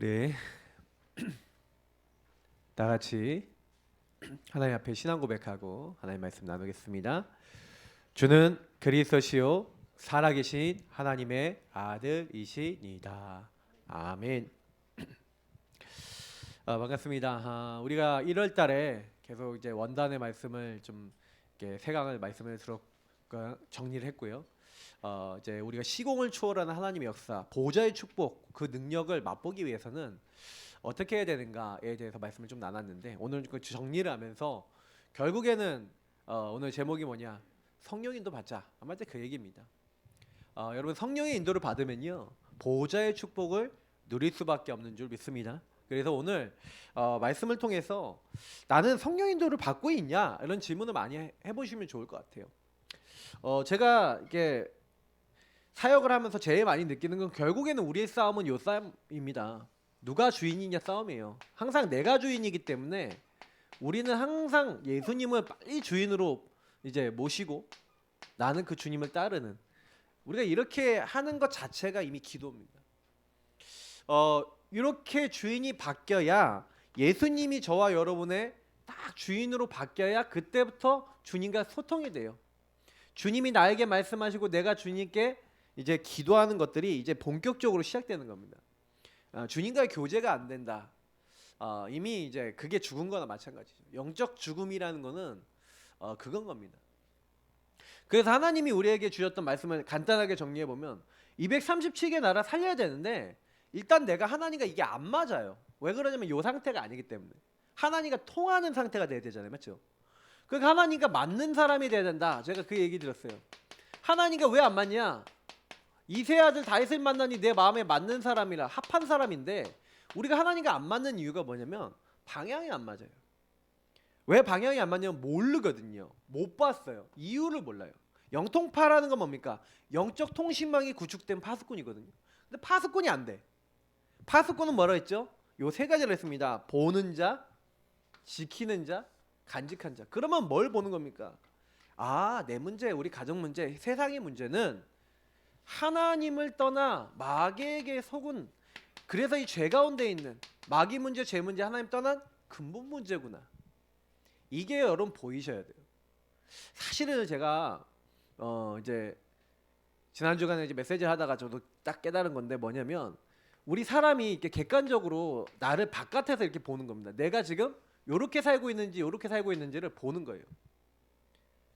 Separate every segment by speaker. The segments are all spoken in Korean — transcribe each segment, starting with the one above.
Speaker 1: 우리 다 같이 하나님 앞에 신앙 고백하고 하나님 말씀 나누겠습니다. 주는 그리스도시요 살아계신 하나님의 아들이시니다. 아멘. 반갑습니다. 우리가 1월 달에 계속 이제 원단의 말씀을 좀 이렇게 세 강을 말씀을 정리를 했고요. 이제 우리가 시공을 초월하는 하나님의 역사, 보좌의 축복, 그 능력을 맛보기 위해서는 어떻게 해야 되는가에 대해서 말씀을 좀 나눴는데, 오늘 그 정리를 하면서 결국에는 오늘 제목이 뭐냐? 성령 인도 받자. 아마 그 얘기입니다. 여러분, 성령의 인도를 받으면요 보좌의 축복을 누릴 수밖에 없는 줄 믿습니다. 그래서 오늘 말씀을 통해서 나는 성령 인도를 받고 있냐 이런 질문을 많이 해보시면 좋을 것 같아요. 제가 이게 사역을 하면서 제일 많이 느끼는 건 결국에는 우리의 싸움은 요 싸움입니다. 누가 주인이냐 싸움이에요. 항상 내가 주인이기 때문에 우리는 항상 예수님을 빨리 주인으로 이제 모시고 나는 그 주님을 따르는, 우리가 이렇게 하는 것 자체가 이미 기도입니다. 이렇게 주인이 바뀌어야, 예수님이 저와 여러분의 딱 주인으로 바뀌어야 그때부터 주님과 소통이 돼요. 주님이 나에게 말씀하시고 내가 주님께 이제 기도하는 것들이 이제 본격적으로 시작되는 겁니다. 주님과의 교제가 안 된다. 이미 이제 그게 죽은 거나 마찬가지죠. 영적 죽음이라는 거는 그건 겁니다. 그래서 하나님이 우리에게 주셨던 말씀을 간단하게 정리해 보면 237개 나라 살려야 되는데, 일단 내가 하나님과 이게 안 맞아요. 왜 그러냐면 이 상태가 아니기 때문에. 하나님과 통하는 상태가 돼야 되잖아요, 맞죠? 그러니까 하나님과 맞는 사람이 돼야 된다. 제가 그 얘기 들었어요. 하나님과 왜 안 맞냐? 이세 아들 다윗을 만나니 내 마음에 맞는 사람이라, 합한 사람인데, 우리가 하나님과 안 맞는 이유가 뭐냐면 방향이 안 맞아요. 왜 방향이 안 맞냐면 모르거든요. 못 봤어요. 이유를 몰라요. 영통파라는 건 뭡니까? 영적 통신망이 구축된 파수꾼이거든요. 근데 파수꾼이 안 돼. 파수꾼은 뭐라 했죠? 요 세 가지를 했습니다. 보는 자, 지키는 자, 간직한 자. 그러면 뭘 보는 겁니까? 내 문제, 우리 가정 문제, 세상의 문제는 하나님을 떠나 마귀에게 속은, 그래서 이 죄 가운데 있는 마귀 문제, 죄 문제, 하나님 떠난 근본 문제구나. 이게 여러분 보이셔야 돼요. 사실은 제가 이제 지난 주간에 이제 메시지를 하다가 저도 딱 깨달은 건데, 뭐냐면 우리 사람이 이렇게 객관적으로 나를 바깥에서 이렇게 보는 겁니다. 내가 지금 요렇게 살고 있는지 요렇게 살고 있는지를 보는 거예요.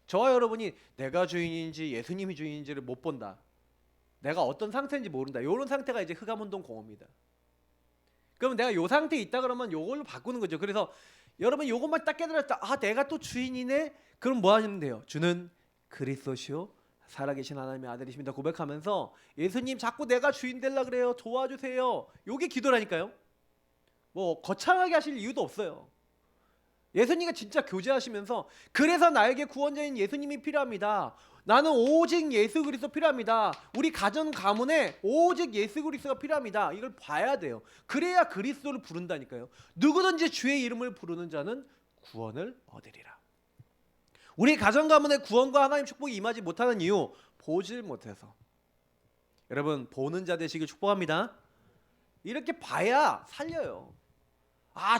Speaker 1: 저와 여러분이 내가 주인인지 예수님이 주인인지를 못 본다. 내가 어떤 상태인지 모른다. 요런 상태가 이제 흑암운동 공허입니다. 그럼 내가 요 상태에 있다 그러면 요걸로 바꾸는 거죠. 그래서 여러분 요것만 딱 깨달았다. 내가 또 주인이네. 그럼 뭐 하시면 돼요? 주는 그리스도시요 살아계신 하나님의 아들이십니다 고백하면서, 예수님 자꾸 내가 주인 되려 그래요. 도와주세요. 요게 기도라니까요. 뭐 거창하게 하실 이유도 없어요. 예수님과 진짜 교제하시면서, 그래서 나에게 구원자인 예수님이 필요합니다. 나는 오직 예수 그리스도 필요합니다. 우리 가정 가문에 오직 예수 그리스도가 필요합니다. 이걸 봐야 돼요. 그래야 그리스도를 부른다니까요. 누구든지 주의 이름을 부르는 자는 구원을 얻으리라. 우리 가정 가문에 구원과 하나님 축복이 임하지 못하는 이유, 보질 못해서. 여러분, 보는 자 되시길 축복합니다. 이렇게 봐야 살려요.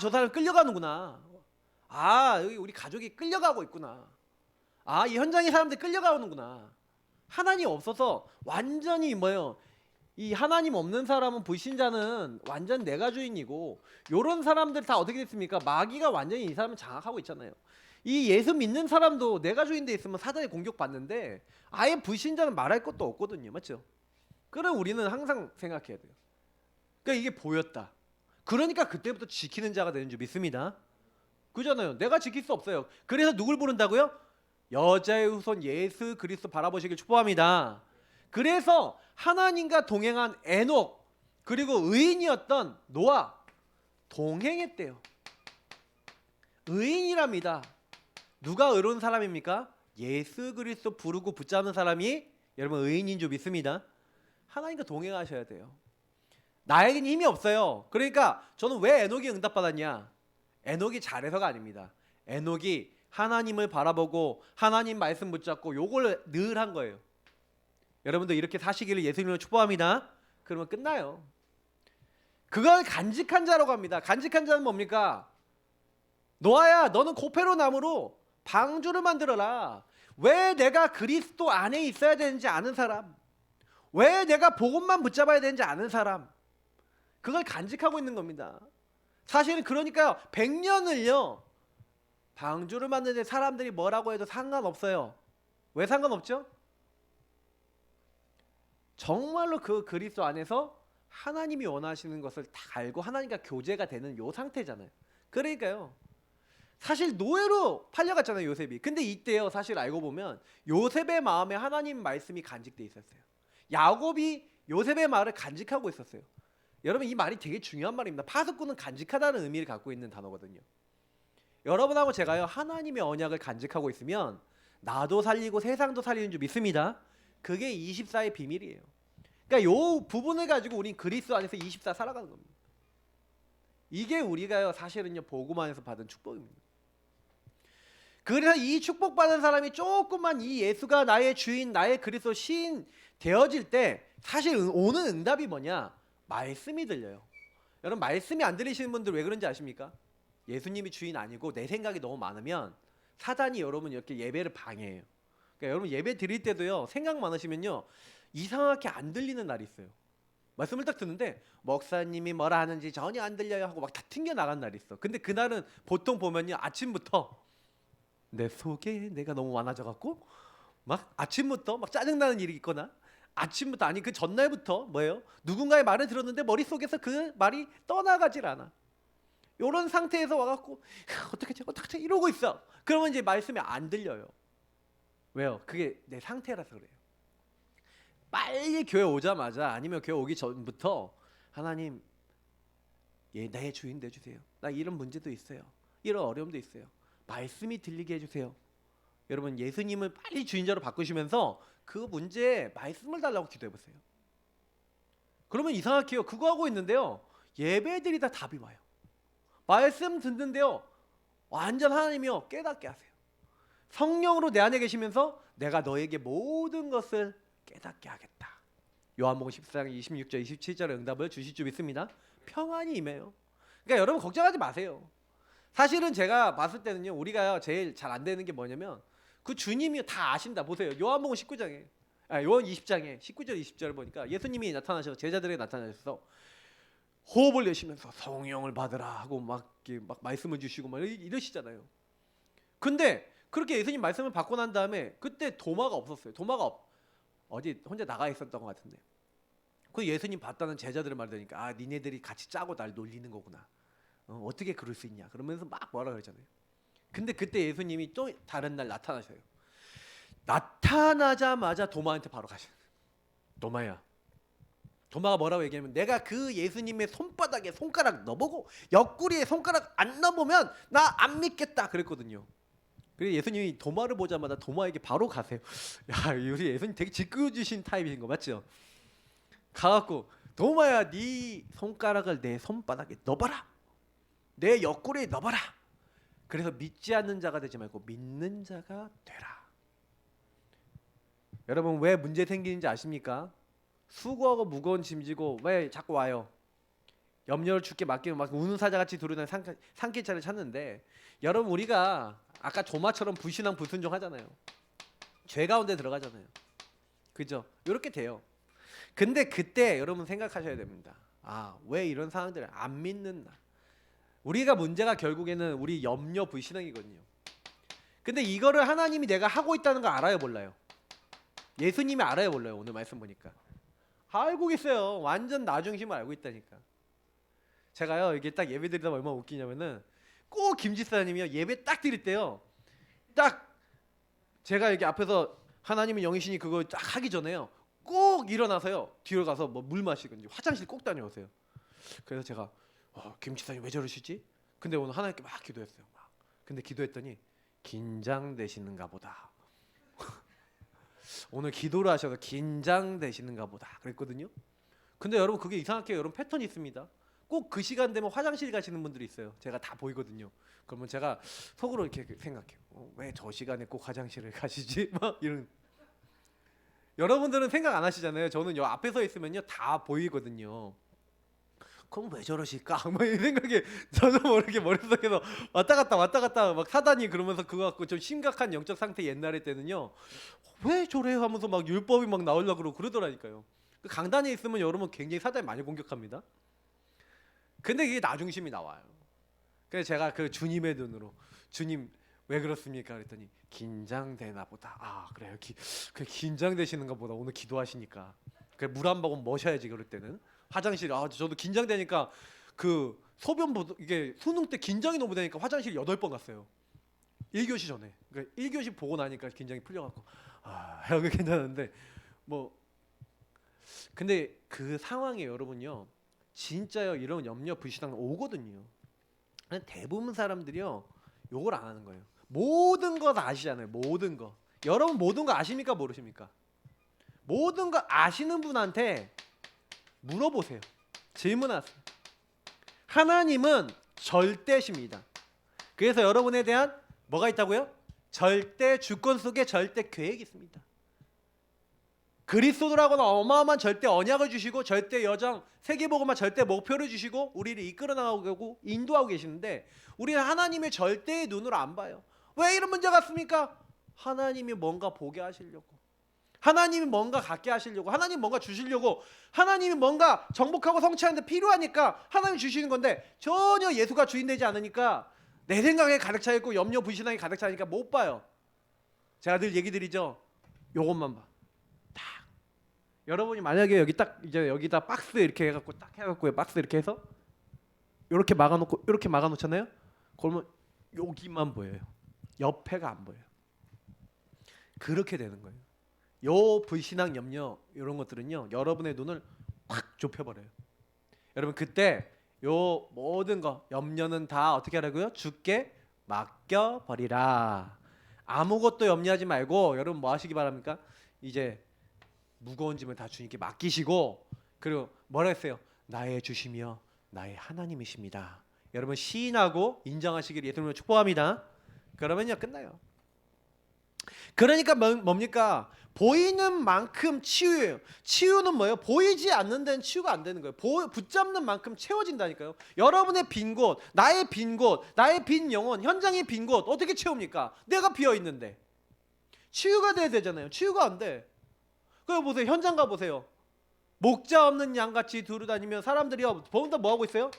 Speaker 1: 저 사람 끌려가는구나. 여기 우리 가족이 끌려가고 있구나. 이 현장의 사람들 끌려가는구나. 하나님 없어서 완전히 뭐예요? 이 하나님 없는 사람은, 불신자는 완전 내가 주인이고, 요런 사람들 다 어떻게 됐습니까? 마귀가 완전히 이 사람을 장악하고 있잖아요. 이 예수 믿는 사람도 내가 주인 돼 있으면 사단의 공격받는데, 아예 불신자는 말할 것도 없거든요. 맞죠? 그럼 우리는 항상 생각해야 돼요. 그러니까 이게 보였다. 그러니까 그때부터 지키는 자가 되는 줄 믿습니다. 그잖아요. 내가 지킬 수 없어요. 그래서 누굴 부른다고요? 여자의 후손 예수 그리스도 바라보시길 축복합니다. 그래서 하나님과 동행한 에녹, 그리고 의인이었던 노아 동행했대요. 의인이랍니다. 누가 의로운 사람입니까? 예수 그리스도 부르고 붙잡는 사람이 여러분 의인인 줄 믿습니다. 하나님과 동행하셔야 돼요. 나에겐 힘이 없어요. 그러니까 저는 왜 에녹이 응답받았냐? 에녹이 잘해서가 아닙니다. 에녹이 하나님을 바라보고 하나님 말씀 붙잡고 요걸 늘 한 거예요. 여러분도 이렇게 사시기를 예수님으로 축복합니다. 그러면 끝나요. 그걸 간직한 자라고 합니다. 간직한 자는 뭡니까? 노아야, 너는 고페로 나무로 방주를 만들어라. 왜 내가 그리스도 안에 있어야 되는지 아는 사람, 왜 내가 복음만 붙잡아야 되는지 아는 사람, 그걸 간직하고 있는 겁니다. 사실은 그러니까요, 100년을요 방주를 만드는데 사람들이 뭐라고 해도 상관없어요. 왜 상관없죠? 정말로 그 그리스도 안에서 하나님이 원하시는 것을 다 알고 하나님과 교제가 되는 요 상태잖아요. 그러니까요, 사실 노예로 팔려갔잖아요, 요셉이. 근데 이때요, 사실 알고 보면 요셉의 마음에 하나님 말씀이 간직돼 있었어요. 야곱이 요셉의 말을 간직하고 있었어요. 여러분, 이 말이 되게 중요한 말입니다. 파수꾼은 간직하다는 의미를 갖고 있는 단어거든요. 여러분하고 제가요, 하나님의 언약을 간직하고 있으면 나도 살리고 세상도 살리는 줄 믿습니다. 그게 24의 비밀이에요. 그러니까 요 부분을 가지고 우린 그리스도 안에서 24 살아가는 겁니다. 이게 우리가요, 사실은요, 복음 안에서 받은 축복입니다. 그래서 이 축복받은 사람이 조금만 이 예수가 나의 주인, 나의 그리스도 시인 되어질 때 사실 오는 응답이 뭐냐? 말씀이 들려요. 여러분, 말씀이 안 들리시는 분들 왜 그런지 아십니까? 예수님이 주인 아니고 내 생각이 너무 많으면 사단이 여러분 이렇게 예배를 방해해요. 그러니까 여러분, 예배 드릴 때도요, 생각 많으시면요 이상하게 안 들리는 날이 있어요. 말씀을 딱 듣는데 목사님이 뭐라 하는지 전혀 안 들려요 하고 막 다 튕겨 나간 날이 있어. 근데 그날은 보통 보면요, 아침부터 내 속에 내가 너무 많아져 갖고 막 아침부터 막 짜증나는 일이 있거나, 아침부터 아니 그 전날부터 뭐예요? 누군가의 말을 들었는데 머릿속에서 그 말이 떠나가질 않아. 요런 상태에서 와갖고 어떡하지 이러고 있어. 그러면 이제 말씀이 안 들려요. 왜요? 그게 내 상태라서 그래요. 빨리 교회 오자마자 아니면 교회 오기 전부터 하나님, 나의 주인 돼주세요. 나 이런 문제도 있어요. 이런 어려움도 있어요. 말씀이 들리게 해주세요. 여러분, 예수님을 빨리 주인자로 바꾸시면서 그 문제에 말씀을 달라고 기도해보세요. 그러면 이상하게요, 그거 하고 있는데요, 예배들이 다 답이 와요. 말씀 듣는데요, 완전 하나님이요 깨닫게 하세요. 성령으로 내 안에 계시면서 내가 너에게 모든 것을 깨닫게 하겠다. 요한복음 14장 26절 27절의 응답을 주실 줄 믿습니다. 평안이 임해요. 그러니까 여러분, 걱정하지 마세요. 사실은 제가 봤을 때는요, 우리가요 제일 잘 안 되는 게 뭐냐면 그 주님이 다 아신다. 보세요, 요한복음 19장에 요한 20장에 19절 20절을 보니까 예수님이 나타나셔서 제자들에게 나타나셔서 호흡을 내쉬면서 성령을 받으라 하고 막 말씀을 주시고 막 이러시잖아요. 근데 그렇게 예수님 말씀을 받고 난 다음에 그때 도마가 없었어요. 도마가 어디 혼자 나가 있었던 것 같은데, 그 예수님 봤다는 제자들의 말 들으니까 아, 니네들이 같이 짜고 날 놀리는 거구나. 어떻게 그럴 수 있냐 그러면서 막 뭐라 그러잖아요. 근데 그때 예수님이 또 다른 날 나타나셔요. 나타나자마자 도마한테 바로 가셔요. 도마가 뭐라고 얘기하면, 내가 그 예수님의 손바닥에 손가락 넣어보고 옆구리에 손가락 안 넣어보면 나 안 믿겠다 그랬거든요. 그래서 예수님이 도마를 보자마자 도마에게 바로 가세요. 야, 우리 예수님 되게 짓궂으신 타입이신 거 맞죠? 가갖고 도마야, 네 손가락을 내 손바닥에 넣어봐라. 내 옆구리에 넣어봐라. 그래서 믿지 않는 자가 되지 말고 믿는 자가 되라. 여러분, 왜 문제 생기는지 아십니까? 수고하고 무거운 짐 지고 왜 자꾸 와요? 염려를 주께 맡기면 막 우는 사자같이 두루다니 산길차를 찾는데, 여러분, 우리가 아까 도마처럼 불신앙 불순종 하잖아요. 죄 가운데 들어가잖아요. 그죠? 이렇게 돼요. 근데 그때 여러분 생각하셔야 됩니다. 아, 왜 이런 상황들을 안 믿는 나? 우리가 문제가 결국에는 우리 염려 불신앙이거든요. 근데 이거를 하나님이 내가 하고 있다는 걸 알아요, 몰라요? 예수님이 알아요, 몰라요? 오늘 말씀 보니까 알고 계세요. 완전 나 중심을 알고 있다니까. 제가요, 이게 딱 예배 드리다 얼마나 웃기냐면은 꼭 김지사님이요 예배 딱 드릴 때요, 딱 제가 여기 앞에서 하나님은 영이시니 그거 딱 하기 전에요, 꼭 일어나서요 뒤로 가서 뭐 물 마시든지 화장실 꼭 다녀오세요. 그래서 제가 김지사님 왜 저러시지? 근데 오늘 하나님께 막 기도했어요. 근데 기도했더니 긴장되시는가 보다. 오늘 기도를 하셔서 긴장되시는가 보다 그랬거든요. 근데 여러분, 그게 이상하게 여러분 패턴이 있습니다. 꼭 그 시간 되면 화장실 가시는 분들이 있어요. 제가 다 보이거든요. 그러면 제가 속으로 이렇게 생각해요. 왜 저 시간에 꼭 화장실을 가시지? 막 이런. 여러분들은 생각 안 하시잖아요. 저는 요 앞에 서 있으면요 다 보이거든요. 그럼 왜 저러실까? 뭐 이 생각이 저도 모르게 머릿속에서 왔다 갔다 막 사단이 그러면서 그거 갖고 좀 심각한 영적 상태 옛날에 때는요. 왜 저래 하면서 막 율법이 막 나오려고 그러고 그러더라니까요. 그 강단에 있으면 여러분 굉장히 사단이 많이 공격합니다. 근데 이게 나중심이 나와요. 그래서 제가 그 주님의 눈으로 주님 왜 그렇습니까? 그랬더니 긴장되나 보다. 아 그래요. 그 긴장되시는가 보다. 오늘 기도하시니까. 그 물 한 모금 머셔야지 그럴 때는. 화장실 저도 긴장되니까 그 소변 보도 이게 수능 때 긴장이 너무 되니까 화장실 8번 갔어요. 1교시 전에. 그러니까 1교시 보고 나니까 긴장이 풀려갖고 여기 괜찮은데 뭐 근데 그 상황에 여러분요 진짜요 이런 염려 불신앙 오거든요. 대부분 사람들이요 요걸 안 하는 거예요. 모든 거 다 아시잖아요. 모든 거. 여러분 모든 거 아십니까 모르십니까? 모든 거 아시는 분한테 물어보세요. 질문하세요. 하나님은 절대십니다. 그래서 여러분에 대한 뭐가 있다고요? 절대 주권 속에 절대 계획이 있습니다. 그리스도라고는 어마어마한 절대 언약을 주시고 절대 여정 세계복음화 절대 목표를 주시고 우리를 이끌어 나가고 인도하고 계시는데 우리는 하나님의 절대의 눈으로 안 봐요. 왜 이런 문제가 있습니까? 하나님이 뭔가 보게 하시려고, 하나님이 뭔가 갖게 하시려고, 하나님이 뭔가 주시려고, 하나님이 뭔가 정복하고 성취하는데 필요하니까 하나님이 주시는 건데 전혀 예수가 주인 되지 않으니까 내 생각에 가득 차 있고 염려 불신앙이 가득 차니까 못 봐요. 제가 늘 얘기 드리죠. 요것만 봐. 딱 여러분이 만약에 여기 딱 이제 여기다 박스 이렇게 해갖고 딱 해갖고 박스 이렇게 해서 이렇게 막아놓고 이렇게 막아놓잖아요. 그러면 여기만 보여요. 옆에가 안 보여요. 그렇게 되는 거예요. 요 불신앙 염려 이런 것들은요 여러분의 눈을 확 좁혀버려요. 여러분 그때 요 모든 거 염려는 다 어떻게 하라고요? 주께 맡겨버리라. 아무것도 염려하지 말고 여러분 뭐 하시기 바랍니까? 이제 무거운 짐을 다 주님께 맡기시고 그리고 뭐라 했어요? 나의 주시며 나의 하나님이십니다. 여러분 시인하고 인정하시기를 예수님으로 축복합니다. 그러면요 끝나요. 그러니까 뭡니까? 보이는 만큼 치유예요. 치유는 뭐예요? 보이지 않는 데는 치유가 안 되는 거예요. 붙잡는 만큼 채워진다니까요. 여러분의 빈 곳, 나의 빈 곳, 나의 빈 영혼, 현장의 빈 곳 어떻게 채웁니까? 내가 비어 있는데 치유가 돼야 되잖아요. 치유가 안 돼. 그거 보세요. 현장 가 보세요. 목자 없는 양같이 두루다니며 사람들이요 보험도 뭐 하고 있어요?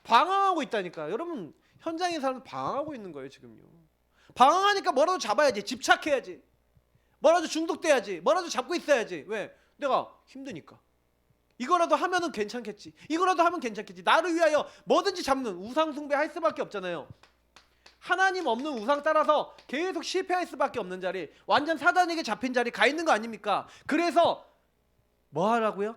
Speaker 1: 방황하고 있다니까. 여러분 현장에 사람 방황하고 있는 거예요 지금요. 방황하니까 뭐라도 잡아야지. 집착해야지. 뭐라도 중독돼야지. 뭐라도 잡고 있어야지. 왜? 내가 힘드니까. 이거라도 하면은 괜찮겠지. 이거라도 하면 괜찮겠지. 나를 위하여 뭐든지 잡는 우상 숭배할 수밖에 없잖아요. 하나님 없는 우상 따라서 계속 실패할 수밖에 없는 자리, 완전 사단에게 잡힌 자리 가 있는 거 아닙니까? 그래서 뭐 하라고요?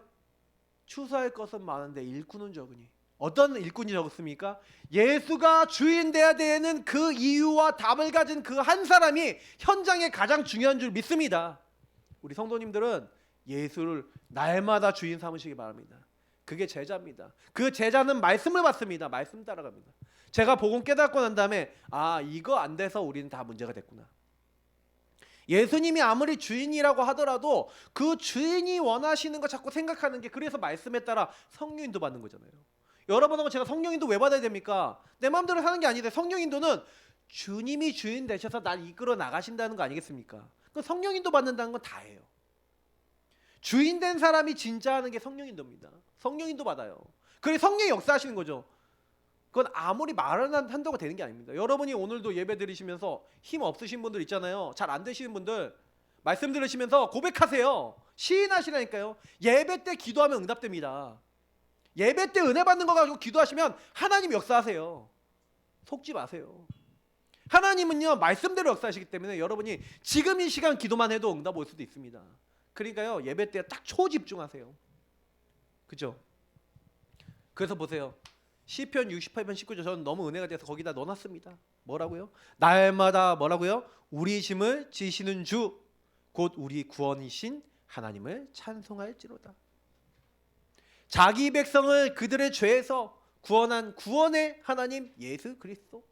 Speaker 1: 추수할 것은 많은데 일꾼은 적으니. 어떤 일꾼이 적었습니까? 예수가 주인 돼야 되는 그 이유와 답을 가진 그 한 사람이 현장에 가장 중요한 줄 믿습니다. 우리 성도님들은 예수를 날마다 주인 삼으시기 바랍니다. 그게 제자입니다. 그 제자는 말씀을 받습니다. 말씀 따라갑니다. 제가 복음 깨닫고 난 다음에 이거 안 돼서 우리는 다 문제가 됐구나. 예수님이 아무리 주인이라고 하더라도 그 주인이 원하시는 거 자꾸 생각하는 게 그래서 말씀에 따라 성령인도 받는 거잖아요. 여러분하고 제가 성령인도 왜 받아야 됩니까? 내 마음대로 사는 게 아닌데 성령인도는 주님이 주인 되셔서 날 이끌어 나가신다는 거 아니겠습니까? 그 성령인도 받는다는 건 다예요. 주인 된 사람이 진짜 하는 게 성령인도입니다. 성령인도 받아요. 그래서 성령이 역사하시는 거죠. 그건 아무리 말을 한다고 되는 게 아닙니다. 여러분이 오늘도 예배 드리시면서 힘 없으신 분들 있잖아요. 잘 안 되시는 분들 말씀 들으시면서 고백하세요. 시인하시라니까요. 예배 때 기도하면 응답됩니다. 예배 때 은혜 받는 거 가지고 기도하시면 하나님 역사하세요. 속지 마세요. 하나님은요 말씀대로 역사하시기 때문에 여러분이 지금 이 시간 기도만 해도 응답 올 수도 있습니다. 그러니까요 예배 때 딱 초집중하세요. 그죠? 그래서 보세요. 시편 68편 19절 저는 너무 은혜가 돼서 거기다 넣어놨습니다. 뭐라고요? 날마다 뭐라고요? 우리 짐을 지시는 주 곧 우리 구원이신 하나님을 찬송할지로다. 자기 백성을 그들의 죄에서 구원한 구원의 하나님 예수 그리스도.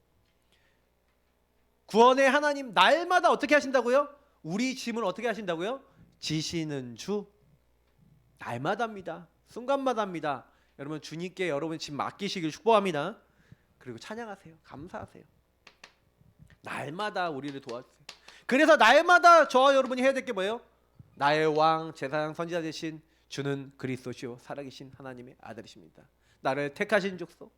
Speaker 1: 구원의 하나님 날마다 어떻게 하신다고요? 우리 짐을 어떻게 하신다고요? 지시는 주. 날마다입니다. 순간마다입니다. 여러분 주님께 여러분 집 맡기시길 축복합니다. 그리고 찬양하세요. 감사하세요. 날마다 우리를 도와주세요. 그래서 날마다 저와 여러분이 해야 될 게 뭐예요? 나의 왕 제사장 선지자 되신 주는 그리스도시요 살아계신 하나님의 아들이십니다. 나를 택하신 족속,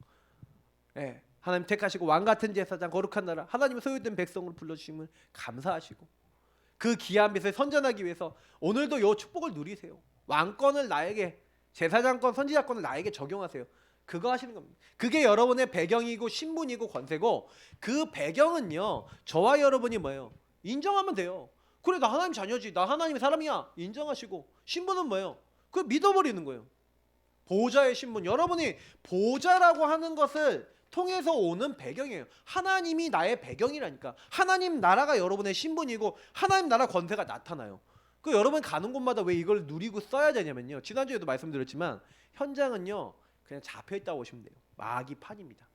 Speaker 1: 하나님 택하시고 왕 같은 제사장 거룩한 나라 하나님의 소유된 백성으로 불러주심을 감사하시고 그 귀한 빛을 선전하기 위해서 오늘도 이 축복을 누리세요. 왕권을 나에게, 제사장권 선지자권을 나에게 적용하세요. 그거 하시는 겁니다. 그게 여러분의 배경이고 신분이고 권세고, 그 배경은요 저와 여러분이 뭐예요? 인정하면 돼요. 그래 나 하나님 자녀지, 나 하나님의 사람이야 인정하시고, 신분은 뭐예요? 그걸 믿어버리는 거예요. 보좌의 신분, 여러분이 보좌라고 하는 것을 통해서 오는 배경이에요. 하나님이 나의 배경이라니까. 하나님 나라가 여러분의 신분이고 하나님 나라 권세가 나타나요. 그 여러분 가는 곳마다 왜 이걸 누리고 써야 되냐면요, 지난주에도 말씀드렸지만 현장은요 그냥 잡혀있다고 보시면 돼요. 마귀판입니다.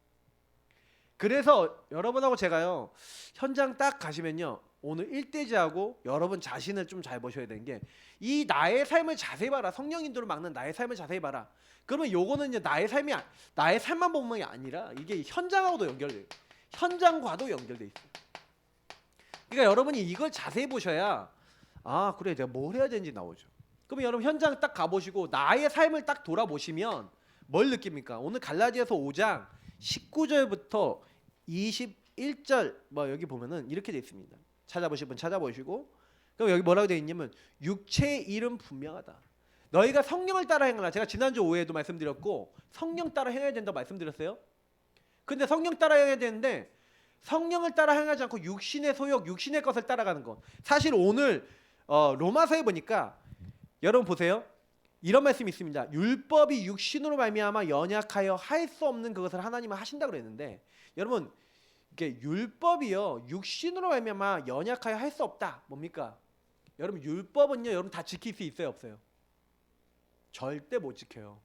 Speaker 1: 그래서 여러분하고 제가요 현장 딱 가시면요 오늘 일대지하고 여러분 자신을 좀 잘 보셔야 되는 게, 이 나의 삶을 자세히 봐라, 성령 인도를 막는 나의 삶을 자세히 봐라. 그러면 요거는 이제 나의 삶만 보는 게 아니라 이게 현장하고도 연결돼요. 현장과도 연결돼 있어요. 그러니까 여러분이 이걸 자세히 보셔야 아 그래 내가 뭘 해야 되는지 나오죠. 그러면 여러분 현장 딱 가보시고 나의 삶을 딱 돌아보시면 뭘 느낍니까? 오늘 갈라디아서 5장 19절부터 21절 뭐 여기 보면은 이렇게 돼 있습니다. 찾아보실 분 찾아보시고, 그럼 여기 뭐라고 돼 있냐면 육체의 일은 분명하다. 너희가 성령을 따라 행하라. 제가 지난주 5회에도 말씀드렸고 성령 따라 행해야 된다고 말씀드렸어요. 근데 성령 따라 행해야 되는데 성령을 따라 행하지 않고 육신의 소욕, 육신의 것을 따라가는 것. 사실 오늘 로마서에 보니까 여러분 보세요. 이런 말씀이 있습니다. 율법이 육신으로 말미암아 연약하여 할 수 없는 그것을 하나님은 하신다 그랬는데, 여러분 이게 율법이요 육신으로 말미암아 연약하여 할 수 없다. 뭡니까? 여러분 율법은요 여러분 다 지킬 수 있어요 없어요? 절대 못 지켜요.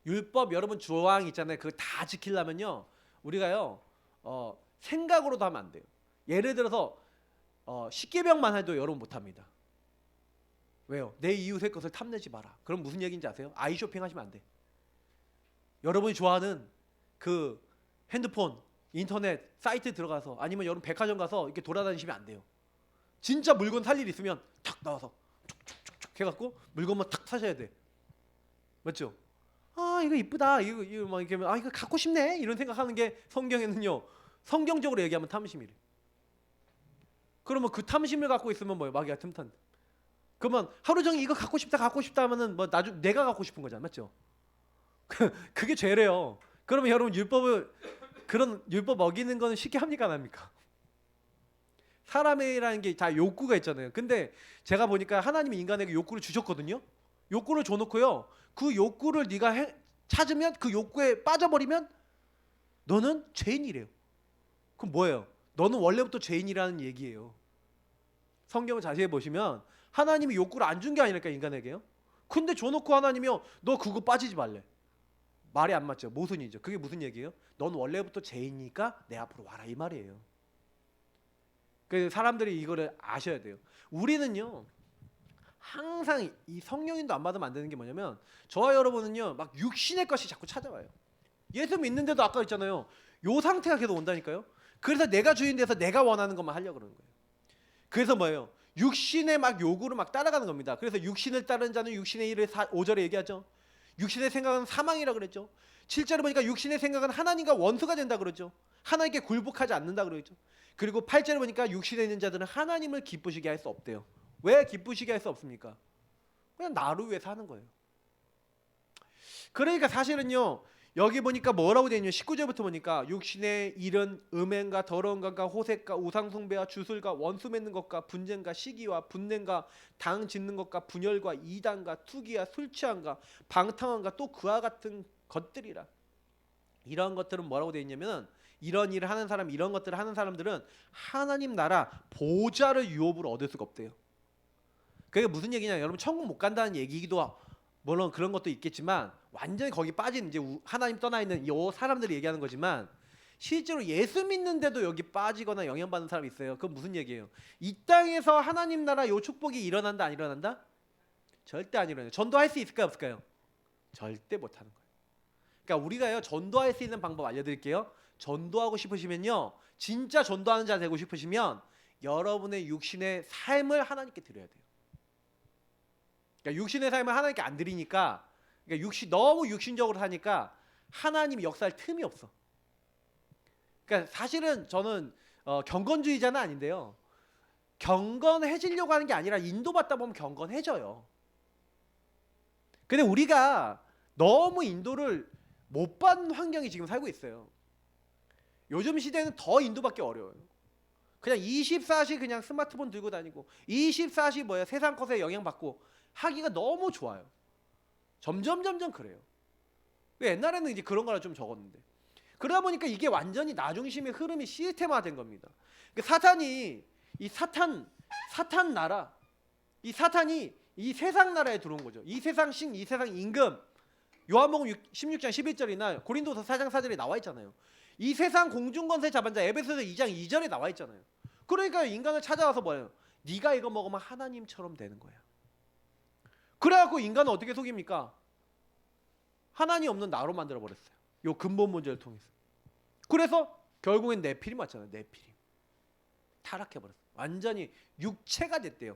Speaker 1: 율법 여러분 조항 있잖아요. 그거 다 지키려면요 우리가요 생각으로도 하면 안 돼요. 예를 들어서 십계명만 해도 여러분 못합니다. 왜요? 내 이웃의 것을 탐내지 마라. 그럼 무슨 얘기인지 아세요? 아이 쇼핑 하시면 안 돼. 여러분이 좋아하는 그 핸드폰, 인터넷 사이트 들어가서 아니면 여러분 백화점 가서 이렇게 돌아다니시면 안 돼요. 진짜 물건 살 일 있으면 탁 나와서 툭툭툭툭 해갖고 물건만 탁 사셔야 돼. 맞죠? 아 이거 이쁘다. 이거 막 이렇게 아 이거 갖고 싶네. 이런 생각하는 게 성경에는요. 성경적으로 얘기하면 탐심이래. 그러면 그 탐심을 갖고 있으면 뭐예요? 마귀가 틈탄다. 그러면 하루 종일 이거 갖고 싶다 하면은 뭐 나중 내가 갖고 싶은 거잖아, 맞죠? 그게 죄래요. 그러면 여러분 그런 율법 어기는 거는 쉽게 합니까 안 합니까? 사람이라는 게 다 욕구가 있잖아요. 근데 제가 보니까 하나님이 인간에게 욕구를 주셨거든요. 욕구를 줘놓고요. 그 욕구를 네가 찾으면 그 욕구에 빠져버리면 너는 죄인이래요. 그럼 뭐예요? 너는 원래부터 죄인이라는 얘기예요. 성경을 자세히 보시면 하나님이 욕구를 안 준 게 아니니까 인간에게요. 근데 줘놓고 하나님이요 너 그거 빠지지 말래. 말이 안 맞죠. 모순이죠. 그게 무슨 얘기예요? 넌 원래부터 죄인이니까 내 앞으로 와라 이 말이에요. 그 사람들이 이거를 아셔야 돼요. 우리는요 항상 이 성령인도 안 받으면 안 되는 게 뭐냐면, 저와 여러분은요 막 육신의 것이 자꾸 찾아와요. 예수 믿는데도 아까 있잖아요. 요 상태가 계속 온다니까요. 그래서 내가 주인 돼서 내가 원하는 것만 하려고 그러는 거예요. 그래서 뭐예요? 육신의 막 요구를 막 따라가는 겁니다. 그래서 육신을 따르는 자는 육신의 일을 5절에 얘기하죠. 육신의 생각은 사망이라 그랬죠. 7절에 보니까 육신의 생각은 하나님과 원수가 된다 그러죠. 하나님께 굴복하지 않는다 그러죠. 그리고 8절에 보니까 육신에 있는 자들은 하나님을 기쁘시게 할 수 없대요. 왜 기쁘시게 할 수 없습니까? 그냥 나를 위해서 하는 거예요. 그러니까 사실은요 여기 보니까 뭐라고 되어 있냐면 19절부터 보니까 육신의 일은 음행과 더러운 것과 호색과 우상숭배와 주술과 원수 맺는 것과 분쟁과 시기와 분냄과 당 짓는 것과 분열과 이단과 투기와 술 취함과 방탕함과 또 그와 같은 것들이라. 이런 것들은 뭐라고 되어 있냐면 이런 일을 하는 사람, 이런 것들을 하는 사람들은 하나님 나라 보좌를 유업으로 얻을 수가 없대요. 그게 무슨 얘기냐? 여러분 천국 못 간다는 얘기기도 물론 그런 것도 있겠지만 완전히 거기 빠진 이제 하나님 떠나 있는 이 사람들이 얘기하는 거지만, 실제로 예수 믿는데도 여기 빠지거나 영향받는 사람이 있어요. 그건 무슨 얘기예요? 이 땅에서 하나님 나라 요 축복이 일어난다 안 일어난다? 절대 안 일어나요. 전도할 수 있을까요 없을까요? 절대 못하는 거예요. 그러니까 우리가요 전도할 수 있는 방법 알려드릴게요. 전도하고 싶으시면요, 진짜 전도하는 자 되고 싶으시면 여러분의 육신의 삶을 하나님께 드려야 돼요. 그러니까 육신의 삶을 하나님께 안 드리니까, 그러니까 너무 육신적으로 하니까 하나님이 역사할 틈이 없어. 그러니까 사실은 저는 경건주의자는 아닌데요, 경건해지려고 하는 게 아니라 인도받다 보면 경건해져요. 근데 우리가 너무 인도를 못 받는 환경이 지금 살고 있어요. 요즘 시대는 더 인도받기 어려워요. 그냥 24시 그냥 스마트폰 들고 다니고 24시 세상 것에 영향받고 하기가 너무 좋아요. 점점 그래요. 옛날에는 이제 그런 거라 좀 적었는데, 그러다 보니까 이게 완전히 나중심의 흐름이 시스템화된 겁니다. 사탄이 이 사탄 나라, 이 사탄이 이 세상 나라에 들어온 거죠. 이 세상 신, 이 세상 임금. 요한복음 16장 11절이나 고린도서 4장 4절에 나와 있잖아요. 이 세상 공중권세 잡은 자, 에베소서 2장 2절에 나와 있잖아요. 그러니까 인간을 찾아와서 뭐예요? 네가 이거 먹으면 하나님처럼 되는 거야. 그래갖고 인간은 어떻게 속입니까? 하나님 없는 나로 만들어 버렸어요. 요 근본 문제를 통해서. 그래서 결국엔 네피림 왔잖아요. 네피림. 타락해 버렸어요. 완전히 육체가 됐대요.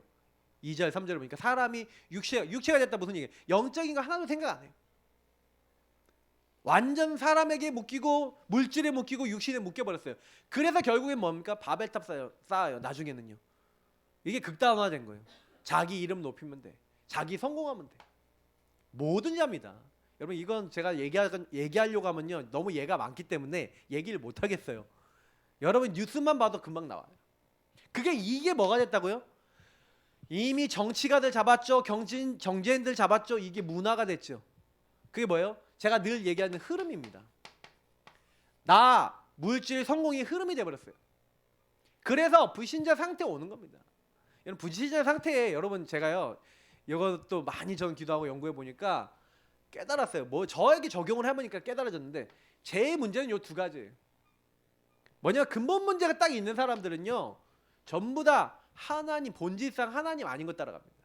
Speaker 1: 2절 3절을 보니까 사람이 육체가 됐다. 무슨 얘기예요? 영적인 거 하나도 생각 안 해요. 완전 사람에게 묶이고 물질에 묶이고 육신에 묶여버렸어요. 그래서 결국엔 뭡니까? 바벨탑 쌓아요. 나중에는요. 이게 극단화된 거예요. 자기 이름 높이면 돼. 자기 성공하면 돼. 뭐든지 합니다. 여러분 이건 제가 얘기하려고 하면요 너무 예가 많기 때문에 얘기를 못 하겠어요. 여러분 뉴스만 봐도 금방 나와요. 이게 뭐가 됐다고요? 이미 정치가들 잡았죠. 정치인들 잡았죠. 이게 문화가 됐죠. 그게 뭐예요? 제가 늘 얘기하는 흐름입니다. 물질, 성공이 흐름이 돼버렸어요. 그래서 불신자 상태에 오는 겁니다. 여러분 불신자 상태에 여러분 제가요 이것도 많이 저는 기도하고 연구해 보니까 깨달았어요. 저에게 적용을 해보니까 깨달아졌는데, 제일 문제는 요 두 가지예요. 뭐냐, 근본 문제가 딱 있는 사람들은요 전부 다 하나님, 본질상 하나님 아닌 것 따라갑니다.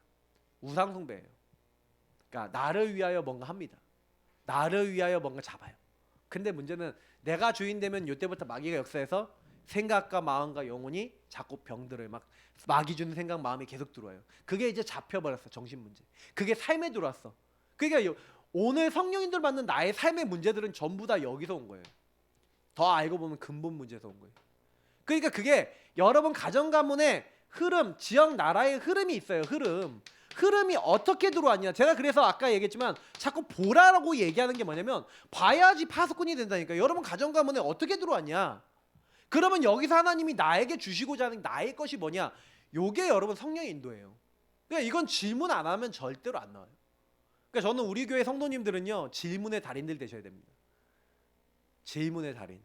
Speaker 1: 우상 숭배예요. 그러니까 나를 위하여 뭔가 합니다. 나를 위하여 뭔가 잡아요. 근데 문제는 내가 주인 되면 이때부터 마귀가 역사해서 생각과 마음과 영혼이 자꾸 병들어요. 막 마귀 주는 생각, 마음이 계속 들어와요. 그게 이제 잡혀버렸어. 정신 문제. 그게 삶에 들어왔어. 그러니까 오늘 성령님들 받는 나의 삶의 문제들은 전부 다 여기서 온 거예요. 더 알고 보면 근본 문제에서 온 거예요. 그러니까 그게 여러분 가정 가문의 흐름, 지역 나라의 흐름이 있어요. 흐름이 어떻게 들어왔냐. 제가 그래서 아까 얘기했지만 자꾸 보라라고 얘기하는 게 뭐냐면 봐야지 파수꾼이 된다니까. 여러분 가정 가문에 어떻게 들어왔냐. 그러면 여기서 하나님이 나에게 주시고자 하는 나의 것이 뭐냐. 요게 여러분 성령의 인도예요. 그러니까 이건 질문 안 하면 절대로 안 나와요. 그러니까 저는 우리 교회 성도님들은요 질문의 달인들 되셔야 됩니다. 질문의 달인.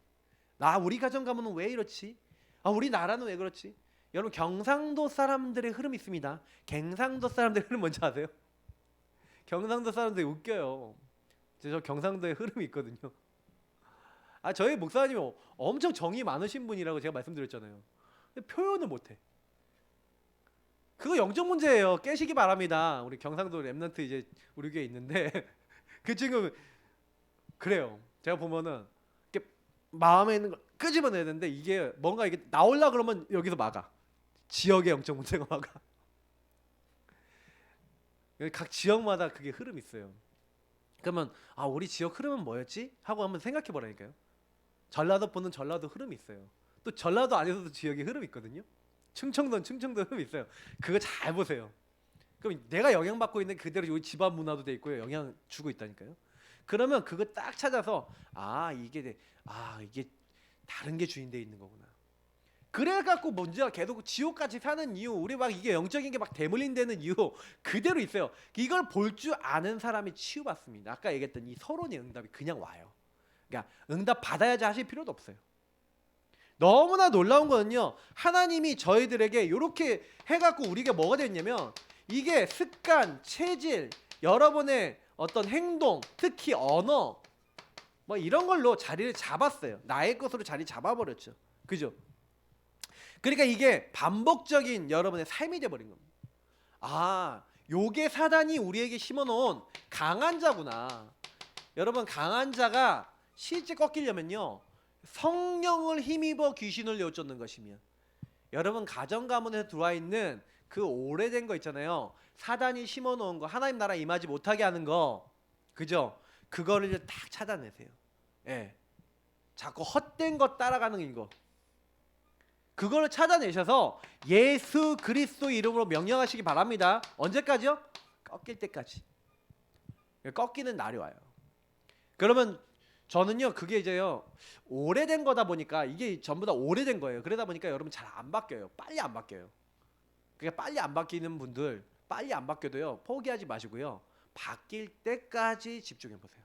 Speaker 1: 우리 가정 가문은 왜 이렇지? 우리 나라는 왜 그렇지? 여러분 경상도 사람들의 흐름이 있습니다. 경상도 사람들의 흐름 뭔지 아세요? 경상도 사람들이 웃겨요. 저 경상도의 흐름이 있거든요. 저희 목사님이 엄청 정이 많으신 분이라고 제가 말씀드렸잖아요. 근데 표현을 못해. 그거 영적 문제예요. 깨시기 바랍니다. 우리 경상도 랩런트 이제 우리 교회에 있는데 그 친구 그래요. 제가 보면은 이렇게 마음에 있는 걸 끄집어내야 되는데 이게 뭔가 이게 나올라 그러면 여기서 막아. 지역의 영적 문제가 막아. 각 지역마다 그게 흐름이 있어요. 그러면 우리 지역 흐름은 뭐였지? 하고 한번 생각해 보라니까요. 전라도 보는 전라도 흐름이 있어요. 또 전라도 안에서도 지역의 흐름이 있거든요. 충청도 흐름이 있어요. 그거 잘 보세요. 그럼 내가 영향받고 있는 그대로 여기 집안 문화도 돼 있고요. 영향 주고 있다니까요. 그러면 그거 딱 찾아서 이게 다른 게 주인돼 있는 거구나. 그래갖고 문제가 계속 지옥같이 사는 이유, 우리 막 이게 영적인 게 막 대물림되는 이유 그대로 있어요. 이걸 볼 줄 아는 사람이 치유받습니다. 아까 얘기했던 이 서론의 응답이 그냥 와요. 그러니까 응답 받아야지 하실 필요도 없어요. 너무나 놀라운 거는요, 하나님이 저희들에게 이렇게 해갖고 우리가 뭐가 됐냐면 이게 습관, 체질, 여러분의 어떤 행동, 특히 언어 이런 걸로 자리를 잡았어요. 나의 것으로 자리 잡아버렸죠. 그죠? 그러니까 이게 반복적인 여러분의 삶이 돼버린 겁니다. 요게 사단이 우리에게 심어놓은 강한 자구나. 여러분 강한 자가 실제 꺾이려면요 성령을 힘입어 귀신을 내쫓는 것이면 여러분 가정 가문에 들어와 있는 그 오래된 거 있잖아요. 사단이 심어 놓은 거 하나님 나라 임하지 못하게 하는 거. 그죠? 그거를 이제 딱 찾아내세요. 예. 자꾸 헛된 거 따라가는 거. 그거를 찾아내셔서 예수 그리스도 이름으로 명령하시기 바랍니다. 언제까지요? 꺾일 때까지. 꺾이는 날이 와요. 그러면 저는요 그게 이제요 오래된 거다 보니까 이게 전부 다 오래된 거예요. 그러다 보니까 여러분 잘 안 바뀌어요. 빨리 안 바뀌어요. 그러니까 빨리 안 바뀌는 분들 빨리 안 바뀌어도요 포기하지 마시고요 바뀔 때까지 집중해 보세요.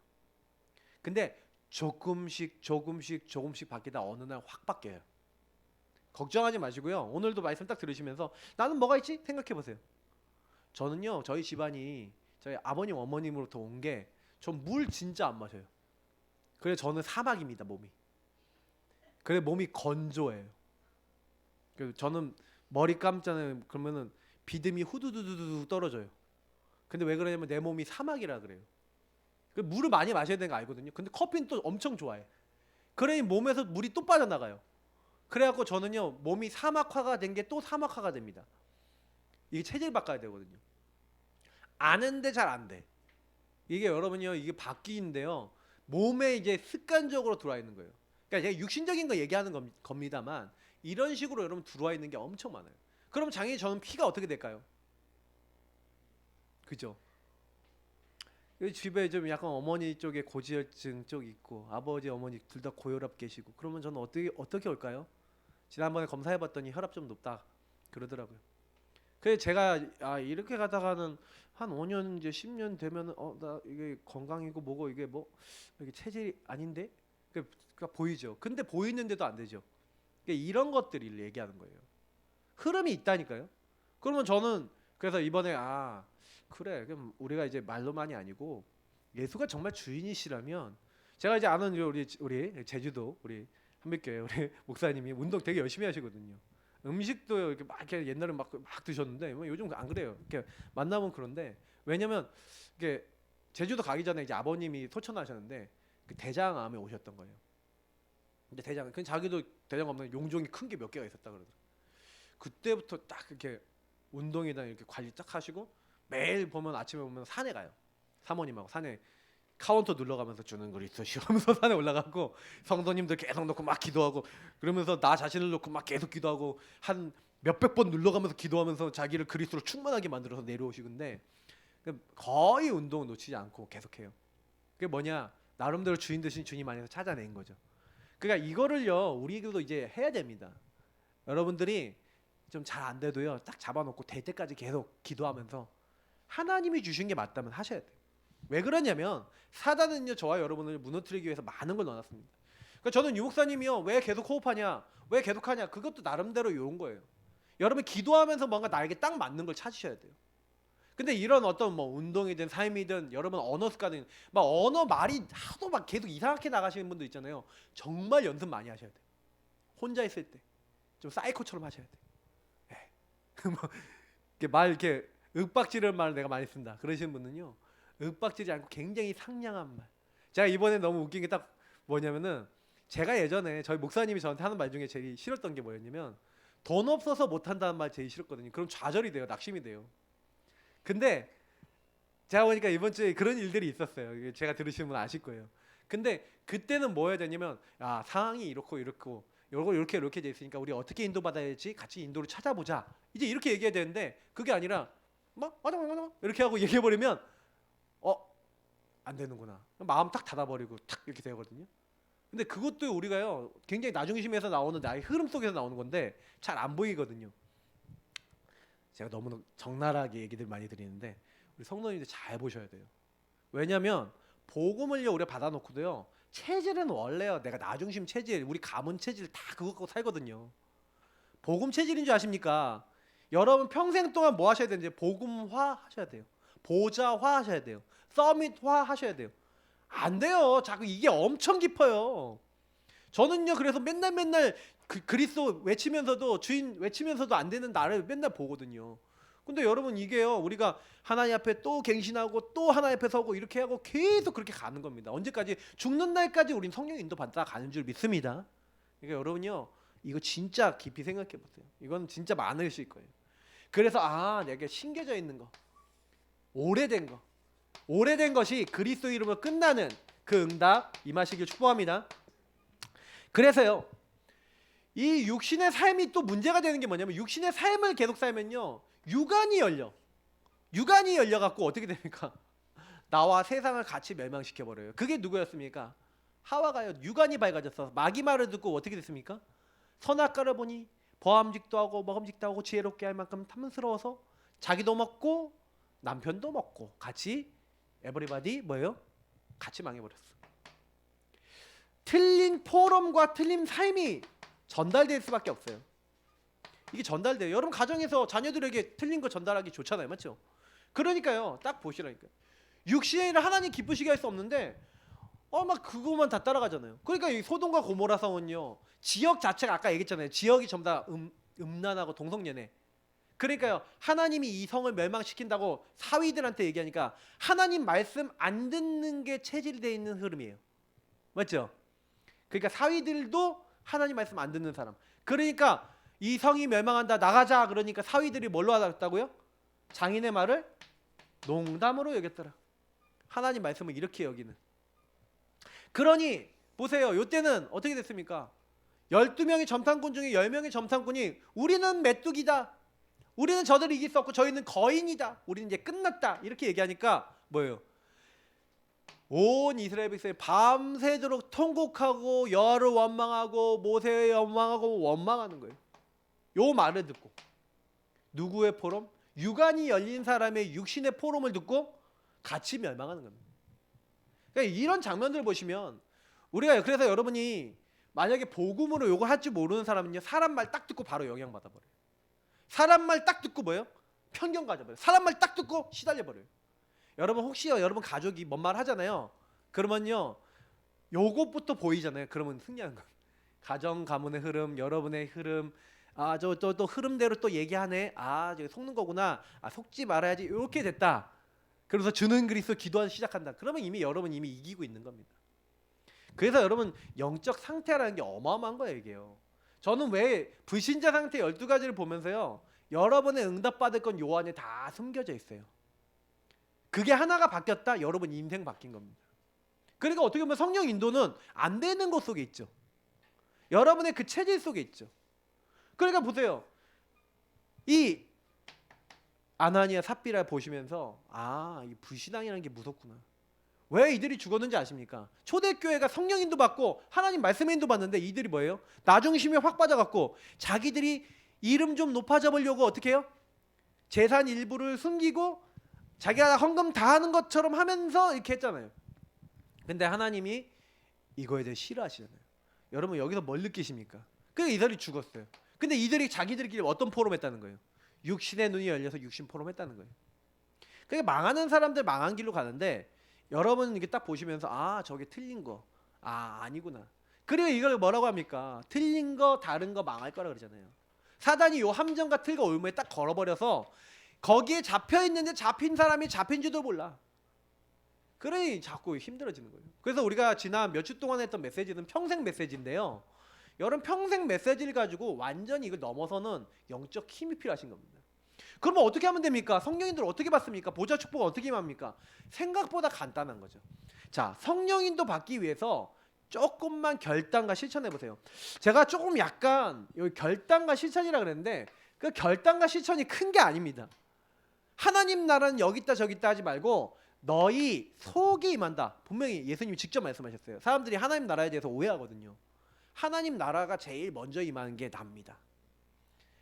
Speaker 1: 근데 조금씩 바뀌다 어느 날 확 바뀌어요. 걱정하지 마시고요. 오늘도 말씀 딱 들으시면서 나는 뭐가 있지? 생각해 보세요. 저는요 저희 집안이 저희 아버님 어머님으로부터 온 게 전 물 진짜 안 마셔요. 그래 저는 사막입니다 몸이. 그래 몸이 건조해요. 그래서 저는 머리 감잖아요. 그러면은 비듬이 후두두두두 떨어져요. 근데 왜 그러냐면 내 몸이 사막이라 그래요. 그 물을 많이 마셔야 되는 거 알거든요. 근데 커피는 또 엄청 좋아해. 그러니 몸에서 물이 또 빠져나가요. 그래갖고 저는요 몸이 사막화가 된 게 또 사막화가 됩니다. 이게 체질 바꿔야 되거든요. 아는데 잘 안 돼. 이게 여러분요 이게 바뀌는데요 몸에 이제 습관적으로 들어와 있는 거예요. 그러니까 제가 육신적인 거 얘기하는 겁니다만 이런 식으로 여러분 들어와 있는 게 엄청 많아요. 그럼 장애인 저는 피가 어떻게 될까요? 그죠? 여기 집에 좀 약간 어머니 쪽에 고지혈증 쪽 있고 아버지 어머니 둘 다 고혈압 계시고 그러면 저는 어떻게 올까요? 지난번에 검사해봤더니 혈압 좀 높다 그러더라고요. 그래서 제가 이렇게 가다가는 한 5년 이제 10년 되면은 나 이게 건강이고 뭐고 이게 뭐 이게 체질이 아닌데 그러니까 보이죠. 근데 보이는데도 안 되죠. 그러니까 이런 것들을 얘기하는 거예요. 흐름이 있다니까요. 그러면 저는 그래서 이번에 그래 그럼 우리가 이제 말로만이 아니고 예수가 정말 주인이시라면 제가 이제 아는 우리 제주도 우리 한빛교회 우리 목사님이 운동 되게 열심히 하시거든요. 음식도 이렇게 옛날에 막 드셨는데 뭐 요즘 안 그래요. 이렇게 만나면 그런데 왜냐면 이게 제주도 가기 전에 이제 아버님이 소천하셨는데 그 대장암에 오셨던 거예요. 근데 그 자기도 대장 없는 용종이 큰 게 몇 개가 있었다 그러더라고요. 그때부터 딱 이렇게 운동이나 이렇게 관리 딱 하시고 매일 보면 아침에 보면 산에 가요. 사모님하고 산에 카운터 눌러가면서 주는 그리스도시오 하면서 산에 올라가고 성도님들 계속 놓고 막 기도하고 그러면서 나 자신을 놓고 막 계속 기도하고 한 몇백 번 눌러가면서 기도하면서 자기를 그리스도로 충만하게 만들어서 내려오시는데 거의 운동 놓치지 않고 계속해요. 그게 뭐냐 나름대로 주인 되신 주님 안에서 찾아낸 거죠. 그러니까 이거를요 우리도 이제 해야 됩니다. 여러분들이 좀 잘 안 돼도요 딱 잡아놓고 될 때까지 계속 기도하면서 하나님이 주신 게 맞다면 하셔야 돼요. 왜 그러냐면 사단은요 저와 여러분을 무너뜨리기 위해서 많은 걸 넣어놨습니다. 그러니까 저는 유목사님이요 왜 계속 호흡하냐 왜 계속하냐 그것도 나름대로 이런 거예요. 여러분 기도하면서 뭔가 나에게 딱 맞는 걸 찾으셔야 돼요. 근데 이런 어떤 뭐 운동이든 삶이든 여러분 언어 습관은 막 언어 말이 하도 막 계속 이상하게 나가시는 분도 있잖아요. 정말 연습 많이 하셔야 돼요. 혼자 있을 때 좀 사이코처럼 하셔야 돼요. 뭐 이렇게 말 이렇게 윽박지를 말 내가 많이 쓴다 그러시는 분은요 윽박지지 않고 굉장히 상냥한 말. 제가 이번에 너무 웃긴 게 딱 뭐냐면은 제가 예전에 저희 목사님이 저한테 하는 말 중에 제일 싫었던 게 뭐였냐면 돈 없어서 못한다는 말 제일 싫었거든요. 그럼 좌절이 돼요. 낙심이 돼요. 근데 제가 보니까 이번 주에 그런 일들이 있었어요. 제가 들으시는 분 아실 거예요. 근데 그때는 뭐 해야 되냐면 상황이 이렇고 요거 이렇게 돼 있으니까 우리 어떻게 인도받아야지 같이 인도를 찾아보자. 이제 이렇게 얘기해야 되는데 그게 아니라 막 맞아 이렇게 하고 얘기해버리면 안 되는구나. 마음 딱 닫아버리고 탁 이렇게 되거든요. 근데 그것도 우리가요 굉장히 나중심에서 나오는 나의 흐름 속에서 나오는 건데 잘 안 보이거든요. 제가 너무 적나라하게 얘기들 많이 드리는데 우리 성도님들 잘 보셔야 돼요. 왜냐면 복음을요 우리가 받아놓고도요 체질은 원래요 내가 나중심 체질 우리 가문 체질 다 그거 갖고 살거든요. 복음 체질인 줄 아십니까? 여러분 평생 동안 뭐 하셔야 되는지 복음화 하셔야 돼요. 보좌화 하셔야 돼요. 서밋화 하셔야 돼요. 안 돼요. 자꾸 이게 엄청 깊어요. 저는요 그래서 맨날 그리스도 외치면서도 주인 외치면서도 안 되는 나를 맨날 보거든요. 근데 여러분 이게요, 우리가 하나님 앞에 또 갱신하고 또 하나님 앞에 서고 이렇게 하고 계속 그렇게 가는 겁니다. 언제까지? 죽는 날까지 우린 성령 인도 받다 가는 줄 믿습니다. 그러니까 여러분요, 이거 진짜 깊이 생각해 보세요. 이건 진짜 많으실 거예요. 그래서 내게 심겨져 있는 거, 오래된 것이 그리스도 이름으로 끝나는 그 응답 임하시길 축복합니다. 그래서요, 이 육신의 삶이 또 문제가 되는 게 뭐냐면, 육신의 삶을 계속 살면요, 육안이 열려갖고 어떻게 됩니까? 나와 세상을 같이 멸망시켜 버려요. 그게 누구였습니까? 하와가요. 육안이 밝아져서 마귀 말을 듣고 어떻게 됐습니까? 선악과를 보니 보암직도 하고 먹음직도 하고 지혜롭게 할 만큼 탐스러워서 자기도 먹고 남편도 먹고 같이 에버리바디 뭐예요? 같이 망해버렸어. 틀린 포럼과 틀린 삶이 전달될 수밖에 없어요. 이게 전달돼요. 여러분 가정에서 자녀들에게 틀린 거 전달하기 좋잖아요, 맞죠? 그러니까요, 딱 보시라니까요. 육신의 일을 하나님 기쁘시게 할 수 없는데 막 그거만 다 따라가잖아요. 그러니까 이 소돔과 고모라 성은요, 지역 자체가 아까 얘기했잖아요. 지역이 전부 다 음란하고 동성연애. 그러니까요, 하나님이 이 성을 멸망시킨다고 사위들한테 얘기하니까 하나님 말씀 안 듣는 게 체질되어 있는 흐름이에요, 맞죠? 그러니까 사위들도 하나님 말씀 안 듣는 사람. 그러니까 이 성이 멸망한다, 나가자. 그러니까 사위들이 뭘로 하다고요? 장인의 말을 농담으로 여겼더라. 하나님 말씀을 이렇게 여기는. 그러니 보세요, 이때는 어떻게 됐습니까? 12명의 점탕꾼 중에 10명의 점탕꾼이 우리는 메뚜기다, 우리는 저들을 이길 수 없고 저희는 거인이다, 우리는 이제 끝났다, 이렇게 얘기하니까 뭐예요? 온 이스라엘 백성이 밤새도록 통곡하고 여호와를 원망하고 모세를 원망하는 거예요. 요 말을 듣고. 누구의 포럼? 육안이 열린 사람의 육신의 포럼을 듣고 같이 멸망하는 겁니다. 그러니까 이런 장면들을 보시면 우리가, 그래서 여러분이 만약에 복음으로 요거 할 줄 모르는 사람은요, 사람 말 딱 듣고 바로 영향받아 버려요. 사람 말 딱 듣고 뭐예요? 편견 가져버려요. 사람 말 딱 듣고 시달려 버려요. 여러분 혹시요, 여러분 가족이 뭔 말 하잖아요. 그러면요, 요것부터 보이잖아요. 그러면 승리하는 거예요. 가정 가문의 흐름, 여러분의 흐름, 또 흐름대로 또 얘기하네. 저기 속는 거구나. 속지 말아야지. 이렇게 됐다. 그래서 주는 그리스도 기도하기 시작한다. 그러면 이미 여러분 이미 이기고 있는 겁니다. 그래서 여러분 영적 상태라는 게 어마어마한 거예요, 이게요. 저는 왜 불신자 상태 12가지를 보면서요, 여러분의 응답받을 건 요 안에 다 숨겨져 있어요. 그게 하나가 바뀌었다, 여러분 인생 바뀐 겁니다. 그러니까 어떻게 보면 성령 인도는 안 되는 것 속에 있죠. 여러분의 그 체질 속에 있죠. 그러니까 보세요, 이 아나니아 삽비라 보시면서 이 불신앙이라는 게 무섭구나. 왜 이들이 죽었는지 아십니까? 초대교회가 성령 인도 받고 하나님 말씀 인도 받는데 이들이 뭐예요? 나중심에 확 빠져갖고 자기들이 이름 좀 높아져 보려고 어떻게 해요? 재산 일부를 숨기고 자기가 헌금 다 하는 것처럼 하면서 이렇게 했잖아요. 근데 하나님이 이거에 대해 싫어하시잖아요. 여러분 여기서 뭘 느끼십니까? 그러니까 이들이 죽었어요. 근데 이들이 자기들끼리 어떤 포럼 했다는 거예요? 육신의 눈이 열려서 육신 포럼 했다는 거예요. 그러니까 망하는 사람들 망한 길로 가는데, 여러분 이렇게 딱 보시면서 저게 틀린 거, 아니구나. 그리고 이걸 뭐라고 합니까? 틀린 거, 다른 거 망할 거라 그러잖아요. 사단이 요 함정과 틀과 올무에 딱 걸어버려서 거기에 잡혀 있는데 잡힌 사람이 잡힌 줄도 몰라. 그러니 자꾸 힘들어지는 거예요. 그래서 우리가 지난 몇 주 동안 했던 메시지는 평생 메시지인데요, 여러분 평생 메시지를 가지고 완전히 이걸 넘어서는 영적 힘이 필요하신 겁니다. 그러면 어떻게 하면 됩니까? 성령인들 어떻게 받습니까? 보좌 축복 어떻게 임합니까? 생각보다 간단한 거죠. 자, 성령인도 받기 위해서 조금만 결단과 실천해 보세요. 제가 조금 약간 여기 결단과 실천이라 그랬는데, 그 결단과 실천이 큰 게 아닙니다. 하나님 나라는 여기 있다 저기 있다 하지 말고 너희 속에 임한다. 분명히 예수님이 직접 말씀하셨어요. 사람들이 하나님 나라에 대해서 오해하거든요. 하나님 나라가 제일 먼저 임하는 게 납니다.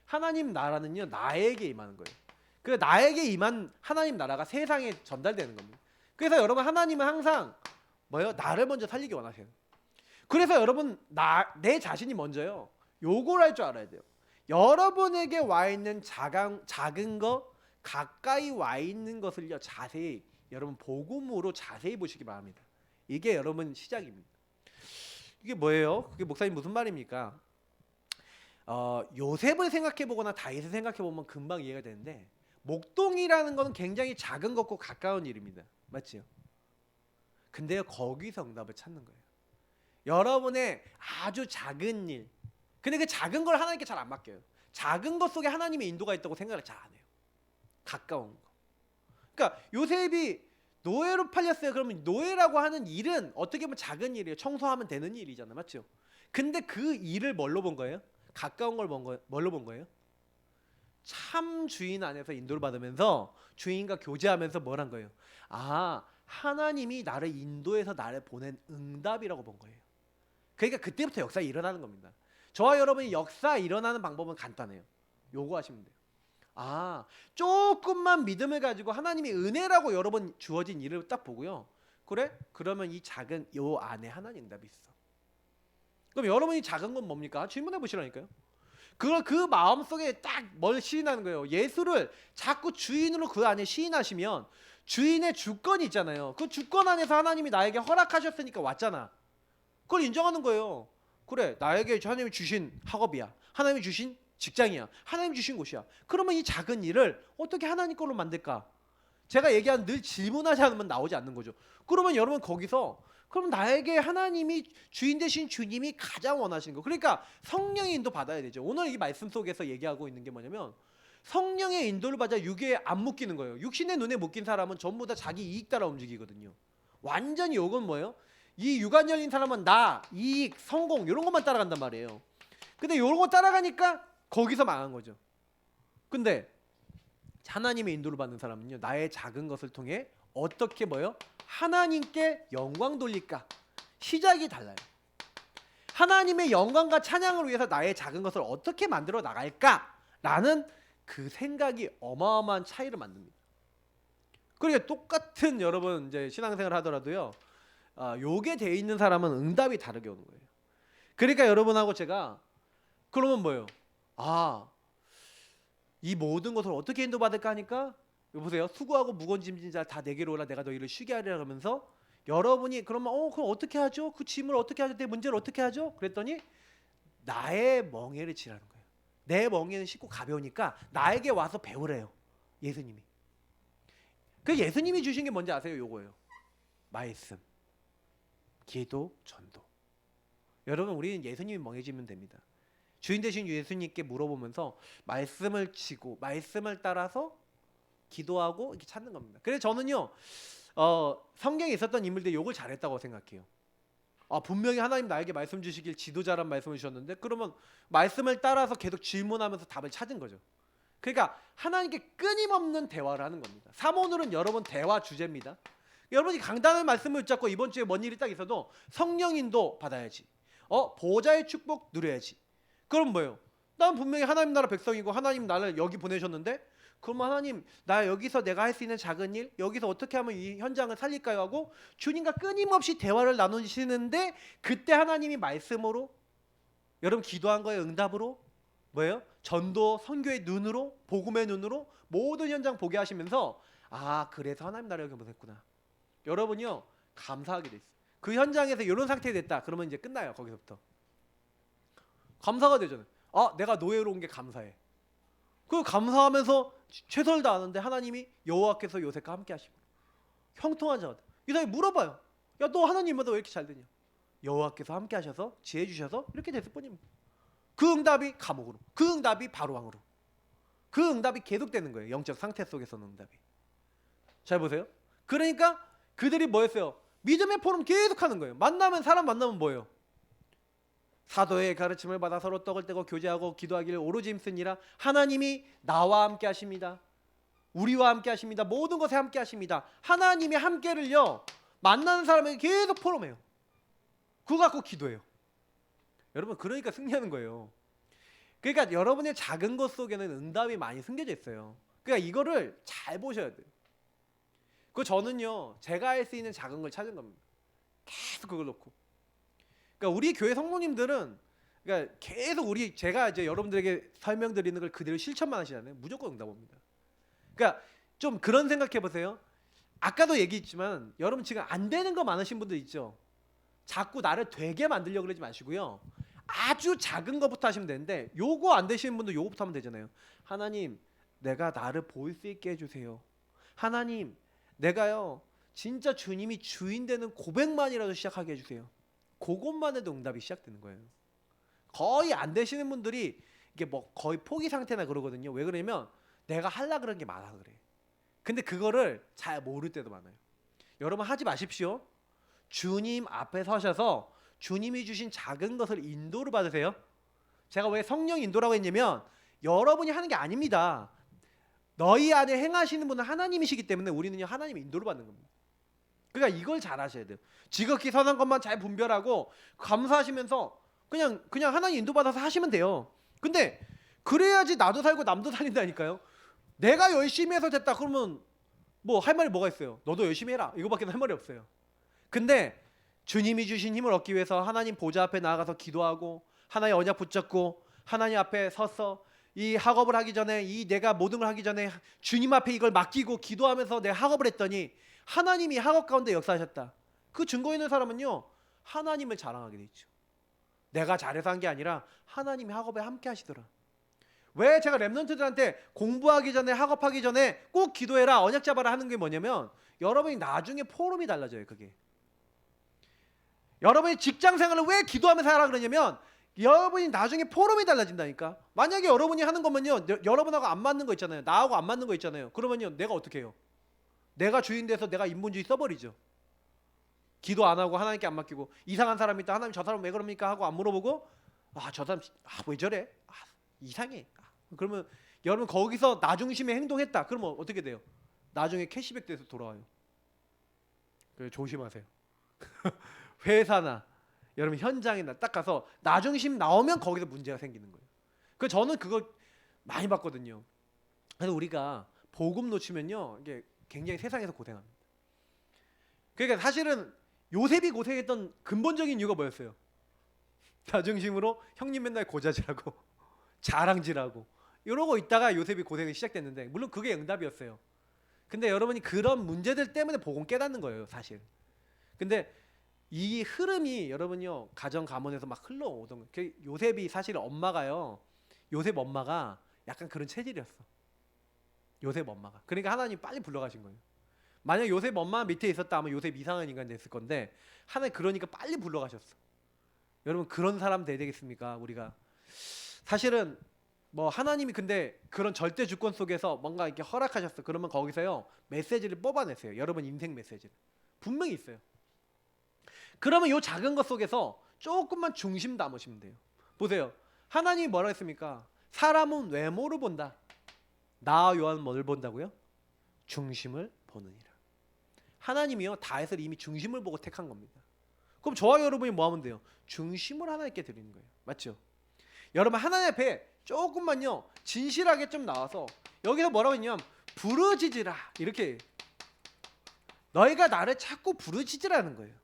Speaker 1: 하나님 나라는요, 나에게 임하는 거예요. 그 나에게 임한 하나님 나라가 세상에 전달되는 겁니다. 그래서 여러분 하나님은 항상 뭐예요? 나를 먼저 살리기 원하세요. 그래서 여러분 내 자신이 먼저요, 요걸 할 줄 알아야 돼요. 여러분에게 와 있는 작은 거, 가까이 와 있는 것을요 자세히 여러분 복음으로 자세히 보시기 바랍니다. 이게 여러분 시작입니다. 이게 뭐예요? 그게 목사님 무슨 말입니까? 요셉을 생각해 보거나 다윗을 생각해 보면 금방 이해가 되는데, 목동이라는 거는 굉장히 작은 것과 가까운 일입니다. 맞지요? 근데요, 거기서 응답을 찾는 거예요. 여러분의 아주 작은 일. 근데 그 작은 걸 하나님께 잘 안 맡겨요. 작은 것 속에 하나님의 인도가 있다고 생각을 잘 안 해요. 가까운 거. 그러니까 요셉이 노예로 팔렸어요. 그러면 노예라고 하는 일은 어떻게 보면 작은 일이에요. 청소하면 되는 일이잖아요. 맞죠? 근데 그 일을 뭘로 본 거예요? 가까운 걸 뭘로 본 거예요? 참 주인 안에서 인도를 받으면서 주인과 교제하면서 뭘 한 거예요? 아, 하나님이 나를 인도해서 나를 보낸 응답이라고 본 거예요. 그러니까 그때부터 역사가 일어나는 겁니다. 저와 여러분이 역사 일어나는 방법은 간단해요. 요거 하시면 돼요. 아, 조금만 믿음을 가지고 하나님의 은혜라고 여러분 주어진 일을 딱 보고요. 그래? 그러면 이 작은 요 안에 하나님 응답이 있어. 그럼 여러분이 작은 건 뭡니까? 질문해 보시라니까요. 그걸 그 마음속에 딱 뭘 시인하는 거예요. 예수를 자꾸 주인으로 그 안에 시인하시면 주인의 주권이 있잖아요. 그 주권 안에서 하나님이 나에게 허락하셨으니까 왔잖아. 그걸 인정하는 거예요. 그래, 나에게 하나님이 주신 학업이야. 하나님이 주신 직장이야. 하나님이 주신 곳이야. 그러면 이 작은 일을 어떻게 하나님 걸로 만들까? 제가 얘기한 늘 질문하지 않으면 나오지 않는 거죠. 그러면 여러분 거기서 그럼 나에게 하나님이 주인 되신 주님이 가장 원하시는 거. 그러니까 성령의 인도 받아야 되죠. 오늘 이 말씀 속에서 얘기하고 있는 게 뭐냐면 성령의 인도를 받아 육에 안 묶이는 거예요. 육신의 눈에 묶인 사람은 전부 다 자기 이익 따라 움직이거든요. 완전히 요건 뭐예요? 이 육안 열린 사람은 나, 이익, 성공 이런 것만 따라간단 말이에요. 근데 이런 거 따라가니까 거기서 망한 거죠. 근데 하나님의 인도를 받는 사람은요, 나의 작은 것을 통해 어떻게 뭐요? 하나님께 영광 돌릴까? 시작이 달라요. 하나님의 영광과 찬양을 위해서 나의 작은 것을 어떻게 만들어 나갈까라는 그 생각이 어마어마한 차이를 만듭니다. 그러니까 똑같은 여러분 이제 신앙생활 하더라도요, 요게 돼 있는 사람은 응답이 다르게 오는 거예요. 그러니까 여러분하고 제가 그러면 뭐예요? 이 모든 것을 어떻게 인도받을까 하니까 보세요. 수고하고 무거운 짐진 자 다 내게로 오라 내가 너희를 쉬게 하리라 하면서 여러분이 그러면 그럼 어떻게 하죠? 그 짐을 어떻게 하죠? 내 문제를 어떻게 하죠? 그랬더니 나의 멍에를 지라는 거예요. 내 멍에는 쉽고 가벼우니까 나에게 와서 배우래요. 예수님이. 그 예수님이 주신 게 뭔지 아세요? 요거예요. 말씀, 기도, 전도. 여러분 우리는 예수님이 멍해지면 됩니다. 주인 되신 예수님께 물어보면서 말씀을 치고 말씀을 따라서 기도하고 이렇게 찾는 겁니다. 그래서 저는요 성경에 있었던 인물들이 욕을 잘했다고 생각해요. 분명히 하나님 나에게 말씀 주시길 지도자란 말씀을 주셨는데 그러면 말씀을 따라서 계속 질문하면서 답을 찾은 거죠. 그러니까 하나님께 끊임없는 대화를 하는 겁니다. 3오늘은 여러분 대화 주제입니다. 여러분이 강단의 말씀을 붙잡고 이번 주에 뭔 일이 딱 있어도 성령 인도 받아야지. 보호자의 축복 누려야지. 그럼 뭐예요? 난 분명히 하나님 나라 백성이고 하나님 나를 여기 보내셨는데 그러면 하나님 나 여기서 내가 할 수 있는 작은 일 여기서 어떻게 하면 이 현장을 살릴까요 하고 주님과 끊임없이 대화를 나누시는데 그때 하나님이 말씀으로 여러분 기도한 거에 응답으로 뭐예요? 전도 선교의 눈으로 복음의 눈으로 모든 현장 보게 하시면서 그래서 하나님 나라 여기 보냈구나. 여러분이요 감사하게 돼 있어요. 그 현장에서 이런 상태 됐다 그러면 이제 끝나요. 거기서부터 감사가 되잖아요. 내가 노예로 온 게 감사해. 그 감사하면서 최선을 다하는데 하나님이 여호와께서 요셉과 함께 하시고 형통한 자가 이 사람이 물어봐요. 야 너 하나님마다 왜 이렇게 잘 되냐? 여호와께서 함께 하셔서 지혜 주셔서 이렇게 됐을 뿐입니다. 그 응답이 감옥으로, 그 응답이 바로왕으로, 그 응답이 계속되는 거예요. 영적 상태 속에서는 응답이. 잘 보세요. 그러니까 그들이 뭐였어요? 믿음의 포럼 계속하는 거예요. 사람 만나면 뭐예요? 사도의 가르침을 받아 서로 떡을 떼고 교제하고 기도하기를 오로지 힘쓰니라. 하나님이 나와 함께 하십니다. 우리와 함께 하십니다. 모든 것에 함께 하십니다. 하나님의 함께를요 만나는 사람에게 계속 포럼해요. 그거 갖고 기도해요. 여러분 그러니까 승리하는 거예요. 그러니까 여러분의 작은 것 속에는 응답이 많이 숨겨져 있어요. 그러니까 이거를 잘 보셔야 돼요. 저는요 제가 할 수 있는 작은 걸 찾은 겁니다. 계속 그걸 놓고. 그러니까 우리 교회 성도님들은 그러니까 계속 제가 이제 여러분들에게 설명드리는 걸 그대로 실천만 하시잖아요. 무조건 응답 옵니다. 그러니까 좀 그런 생각해 보세요. 아까도 얘기했지만 여러분 지금 안 되는 거 많으신 분들 있죠. 자꾸 나를 되게 만들려고 그러지 마시고요. 아주 작은 것부터 하시면 되는데 요거 안 되시는 분도 요거부터 하면 되잖아요. 하나님 내가 나를 볼 수 있게 해주세요. 하나님, 내가요 진짜 주님이 주인 되는 고백만이라도 시작하게 해주세요. 그것만 해도 응답이 시작되는 거예요. 거의 안 되시는 분들이 이게 뭐 거의 포기 상태나 그러거든요. 왜 그러냐면 내가 하려 그런 게 많아 그래. 근데 그거를 잘 모를 때도 많아요. 여러분 하지 마십시오. 주님 앞에 서셔서 주님이 주신 작은 것을 인도를 받으세요. 제가 왜 성령 인도라고 했냐면 여러분이 하는 게 아닙니다. 너희 안에 행하시는 분은 하나님이시기 때문에 우리는요 하나님의 인도를 받는 겁니다. 그러니까 이걸 잘 하셔야 돼요. 지극히 선한 것만 잘 분별하고 감사하시면서 그냥 하나님 인도 받아서 하시면 돼요. 근데 그래야지 나도 살고 남도 살린다니까요. 내가 열심히 해서 됐다 그러면 뭐 할 말이 뭐가 있어요? 너도 열심히 해라 이거밖에 할 말이 없어요. 근데 주님이 주신 힘을 얻기 위해서 하나님 보좌 앞에 나아가서 기도하고 하나님 언약 붙잡고 하나님 앞에 서서 이 학업을 하기 전에 이 내가 모든 걸 하기 전에 주님 앞에 이걸 맡기고 기도하면서 내가 학업을 했더니 하나님이 학업 가운데 역사하셨다. 그 증거 있는 사람은요 하나님을 자랑하게 돼 있죠. 내가 잘해서 한 게 아니라 하나님이 학업에 함께 하시더라. 왜 제가 랩런트들한테 공부하기 전에 학업하기 전에 꼭 기도해라 언약 잡아라 하는 게 뭐냐면 여러분이 나중에 포럼이 달라져요. 그게 여러분이 직장 생활을 왜 기도하면서 하라 그러냐면 여러분이 나중에 포럼이 달라진다니까. 만약에 여러분이 하는 거면요 여러분하고 안 맞는 거 있잖아요. 나하고 안 맞는 거 있잖아요. 그러면요 내가 어떻게 해요? 내가 주인 돼서 내가 인본주의 써버리죠. 기도 안 하고 하나님께 안 맡기고 이상한 사람이 있다. 하나님 저 사람 왜 그럽니까 하고 안 물어보고 저 사람 왜 저래? 이상해. 그러면 여러분 거기서 나 중심의 행동했다. 그러면 어떻게 돼요? 나중에 캐시백 돼서 돌아와요. 그래서 조심하세요. 회사나 여러분 현장이나 딱 가서 나 중심 나오면 거기서 문제가 생기는 거예요. 그 저는 그거 많이 봤거든요. 그래서 우리가 복음 놓치면요 이게 굉장히 세상에서 고생합니다. 그러니까 사실은 요셉이 고생했던 근본적인 이유가 뭐였어요? 나 중심으로 형님 맨날 고자질하고 자랑질하고 이러고 있다가 요셉이 고생이 시작됐는데 물론 그게 응답이었어요. 근데 여러분이 그런 문제들 때문에 복음 깨닫는 거예요 사실. 근데 이 흐름이 여러분요 가정 가문에서 막 흘러오던 거예요. 요셉이 사실 엄마가요 요셉 엄마가 약간 그런 체질이었어. 요셉 엄마가. 그러니까 하나님 빨리 불러가신 거예요. 만약 요셉 엄마 밑에 있었다 하면 요셉 이상한 인간 됐을 건데 하나님 그러니까 빨리 불러가셨어. 여러분 그런 사람 돼야 되겠습니까? 우리가 사실은 뭐 하나님이 근데 그런 절대 주권 속에서 뭔가 이렇게 허락하셨어. 그러면 거기서요 메시지를 뽑아내세요. 여러분 인생 메시지를 분명히 있어요. 그러면 요 작은 것 속에서 조금만 중심 담으시면 돼요. 보세요. 하나님이 뭐라 했습니까? 사람은 외모를 본다. 나 요한 뭐를 본다고요? 중심을 보느니라. 하나님이요 다윗을 이미 중심을 보고 택한 겁니다. 그럼 저와 여러분이 뭐 하면 돼요? 중심을 하나님께 드리는 거예요. 맞죠? 여러분 하나님 앞에 조금만요 진실하게 좀 나와서 여기서 뭐라고 했냐면 부르짖으라 이렇게 너희가 나를 찾고 부르짖으라는 거예요.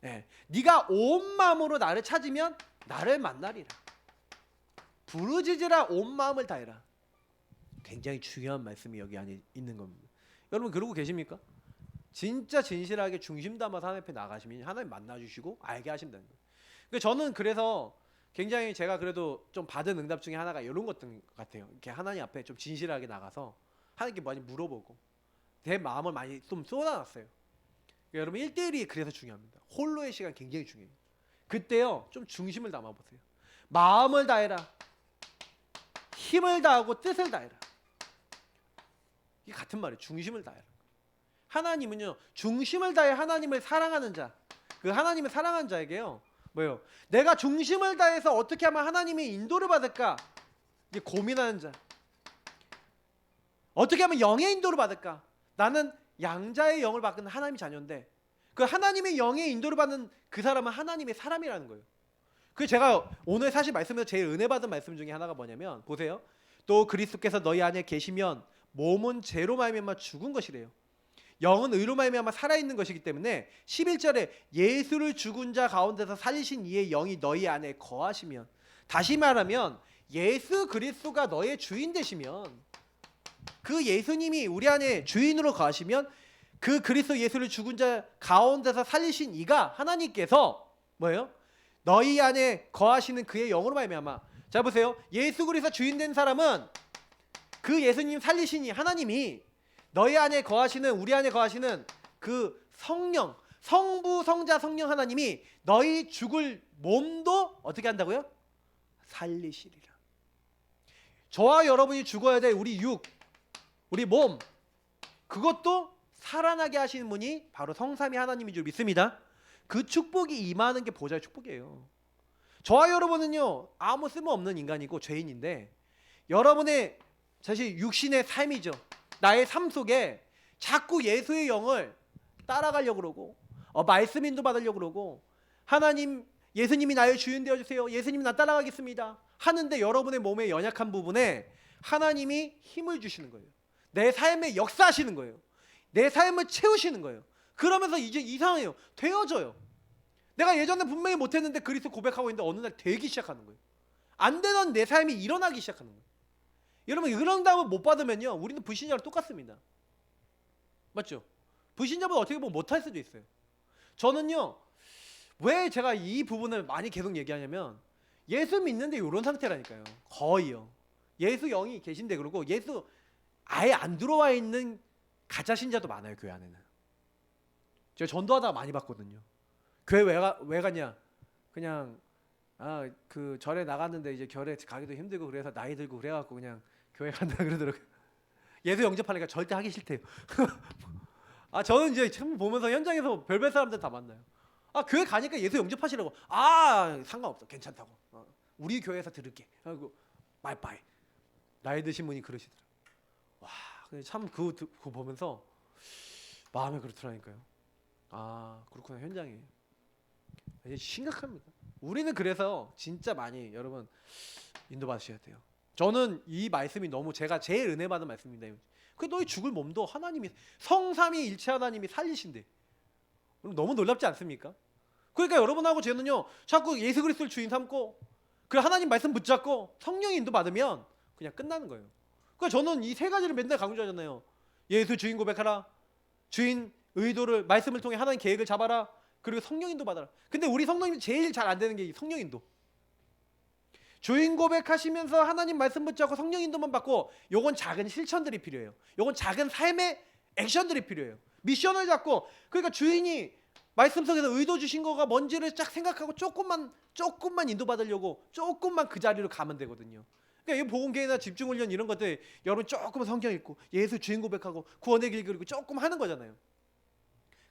Speaker 1: 네. 네가 온 마음으로 나를 찾으면 나를 만나리라. 부르짖으라 온 마음을 다해라. 굉장히 중요한 말씀이 여기 안에 있는 겁니다. 여러분 그러고 계십니까? 진짜 진실하게 중심 담아서 하나님 앞에 나가시면 하나님 만나주시고 알게 하신다는 거예요. 그러니까 저는 그래서 굉장히 제가 그래도 좀 받은 응답 중에 하나가 이런 것들 같아요. 이렇게 하나님 앞에 좀 진실하게 나가서 하나님께 많이 물어보고 내 마음을 많이 좀 쏟아놨어요. 그러니까 여러분 1대1이 그래서 중요합니다. 홀로의 시간 굉장히 중요해요. 그때요 좀 중심을 담아보세요. 마음을 다해라. 힘을 다하고 뜻을 다해라. 이게 같은 말이에요. 중심을 다해라. 하나님은요 중심을 다해 하나님을 사랑하는 자, 그 하나님을 사랑하는 자에게요 뭐예요? 내가 중심을 다해서 어떻게 하면 하나님의 인도를 받을까 이제 고민하는 자, 어떻게 하면 영의 인도를 받을까. 나는 양자의 영을 받는 하나님의 자녀인데 그 하나님의 영의 인도를 받는 그 사람은 하나님의 사람이라는 거예요. 그 제가 오늘 사실 말씀에서 제일 은혜 받은 말씀 중에 하나가 뭐냐면 보세요. 또 그리스도께서 너희 안에 계시면 몸은 죄로 말미암아 죽은 것이래요. 영은 의로 말미암아 살아있는 것이기 때문에 11절에 예수를 죽은 자 가운데서 살리신 이의 영이 너희 안에 거하시면, 다시 말하면 예수 그리스도가 너의 주인 되시면, 그 예수님이 우리 안에 주인으로 거하시면 그 그리스도 예수를 죽은 자 가운데서 살리신 이가 하나님께서 뭐예요? 너희 안에 거하시는 그의 영으로 말미암아. 자 보세요. 예수 그리스도 주인 된 사람은 그 예수님 살리시니 하나님이 너희 안에 거하시는, 우리 안에 거하시는 그 성령, 성부, 성자, 성령 하나님이 너희 죽을 몸도 어떻게 한다고요? 살리시리라. 저와 여러분이 죽어야 될 우리 육, 우리 몸, 그것도 살아나게 하시는 분이 바로 성삼위 하나님인 줄 믿습니다. 그 축복이 임하는 게 보좌의 축복이에요. 저와 여러분은요, 아무 쓸모없는 인간이고 죄인인데, 여러분의 사실 육신의 삶이죠. 나의 삶 속에 자꾸 예수의 영을 따라가려고 그러고, 말씀 인도 받으려고 그러고, 하나님, 예수님이 나의 주인 되어주세요, 예수님이 나 따라가겠습니다 하는데, 여러분의 몸의 연약한 부분에 하나님이 힘을 주시는 거예요. 내 삶에 역사하시는 거예요. 내 삶을 채우시는 거예요. 그러면서 이제 이상해요. 되어져요. 내가 예전에 분명히 못했는데 그리스도 고백하고 있는데 어느 날 되기 시작하는 거예요. 안 되던 내 삶이 일어나기 시작하는 거예요. 여러분, 이런 답을 못 받으면요, 우리는 불신자랑 똑같습니다. 맞죠? 불신자보다 어떻게 보면 못할 수도 있어요. 저는요, 왜 제가 이 부분을 많이 계속 얘기하냐면, 예수 믿는데 이런 상태라니까요. 거의요. 예수 영이 계신데, 그러고 예수 아예 안 들어와 있는 가짜 신자도 많아요, 교회 안에는. 제가 전도하다가 많이 봤거든요. 교회 왜 가냐? 그냥 그 절에 나갔는데 이제 절에 가기도 힘들고 그래서 나이 들고 그래갖고 그냥 교회 간다 그러더라고요. 예수 영접하니까 절대 하기 싫대요. 저는 이제 참 보면서 현장에서 별별 사람들 다 만나요. 교회 가니까 예수 영접하시라고. 상관없어, 괜찮다고. 우리 교회에서 들을게 하고 바이바이. 나이 드신 분이 그러시더라고요. 와, 참 그거 보면서 마음에 그렇더라니까요. 그렇구나, 현장에. 심각합니다. 우리는 그래서 진짜 많이 여러분 인도받으셔야 돼요. 저는 이 말씀이 너무 제가 제일 은혜 받은 말씀입니다. 그 너희 죽을 몸도 하나님이, 성삼위 일체 하나님이 살리신대. 너무 놀랍지 않습니까? 그러니까 여러분하고 저는요, 자꾸 예수 그리스도를 주인 삼고, 그 하나님 말씀 붙잡고 성령의 인도 받으면 그냥 끝나는 거예요. 그러니까 저는 이 세 가지를 맨날 강조하잖아요. 예수 주인 고백하라, 주인 의도를, 말씀을 통해 하나님 계획을 잡아라, 그리고 성령 인도 받아라. 근데 우리 성령님 제일 잘 안 되는 게 성령 인도. 주인 고백하시면서 하나님 말씀 붙잡고 성령 인도만 받고, 요건 작은 실천들이 필요해요. 요건 작은 삶의 액션들이 필요해요. 미션을 잡고, 그러니까 주인이 말씀 속에서 의도 주신 거가 뭔지를 쫙 생각하고 조금만 인도받으려고 조금만 그 자리로 가면 되거든요. 그러니까 이 복음계회나 집중훈련 이런 것들, 여러분 조금 성경 읽고 예수 주인 고백하고 구원의 길 그리고 조금 하는 거잖아요.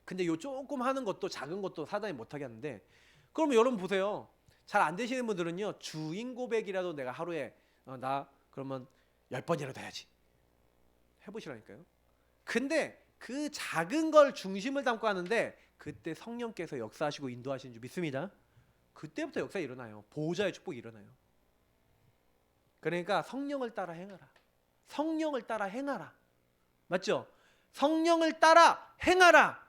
Speaker 1: 근데 요 조금 하는 것도, 작은 것도 사단이 못하게 하는데, 그러면 여러분 보세요. 잘 안 되시는 분들은요, 주인 고백이라도 내가 하루에 나 그러면 10번이라도 해야지 해보시라니까요. 근데 그 작은 걸 중심을 담고 하는데, 그때 성령께서 역사하시고 인도하시는 줄 믿습니다. 그때부터 역사 일어나요. 보호자의 축복이 일어나요. 그러니까 성령을 따라 행하라. 성령을 따라 행하라. 맞죠? 성령을 따라 행하라.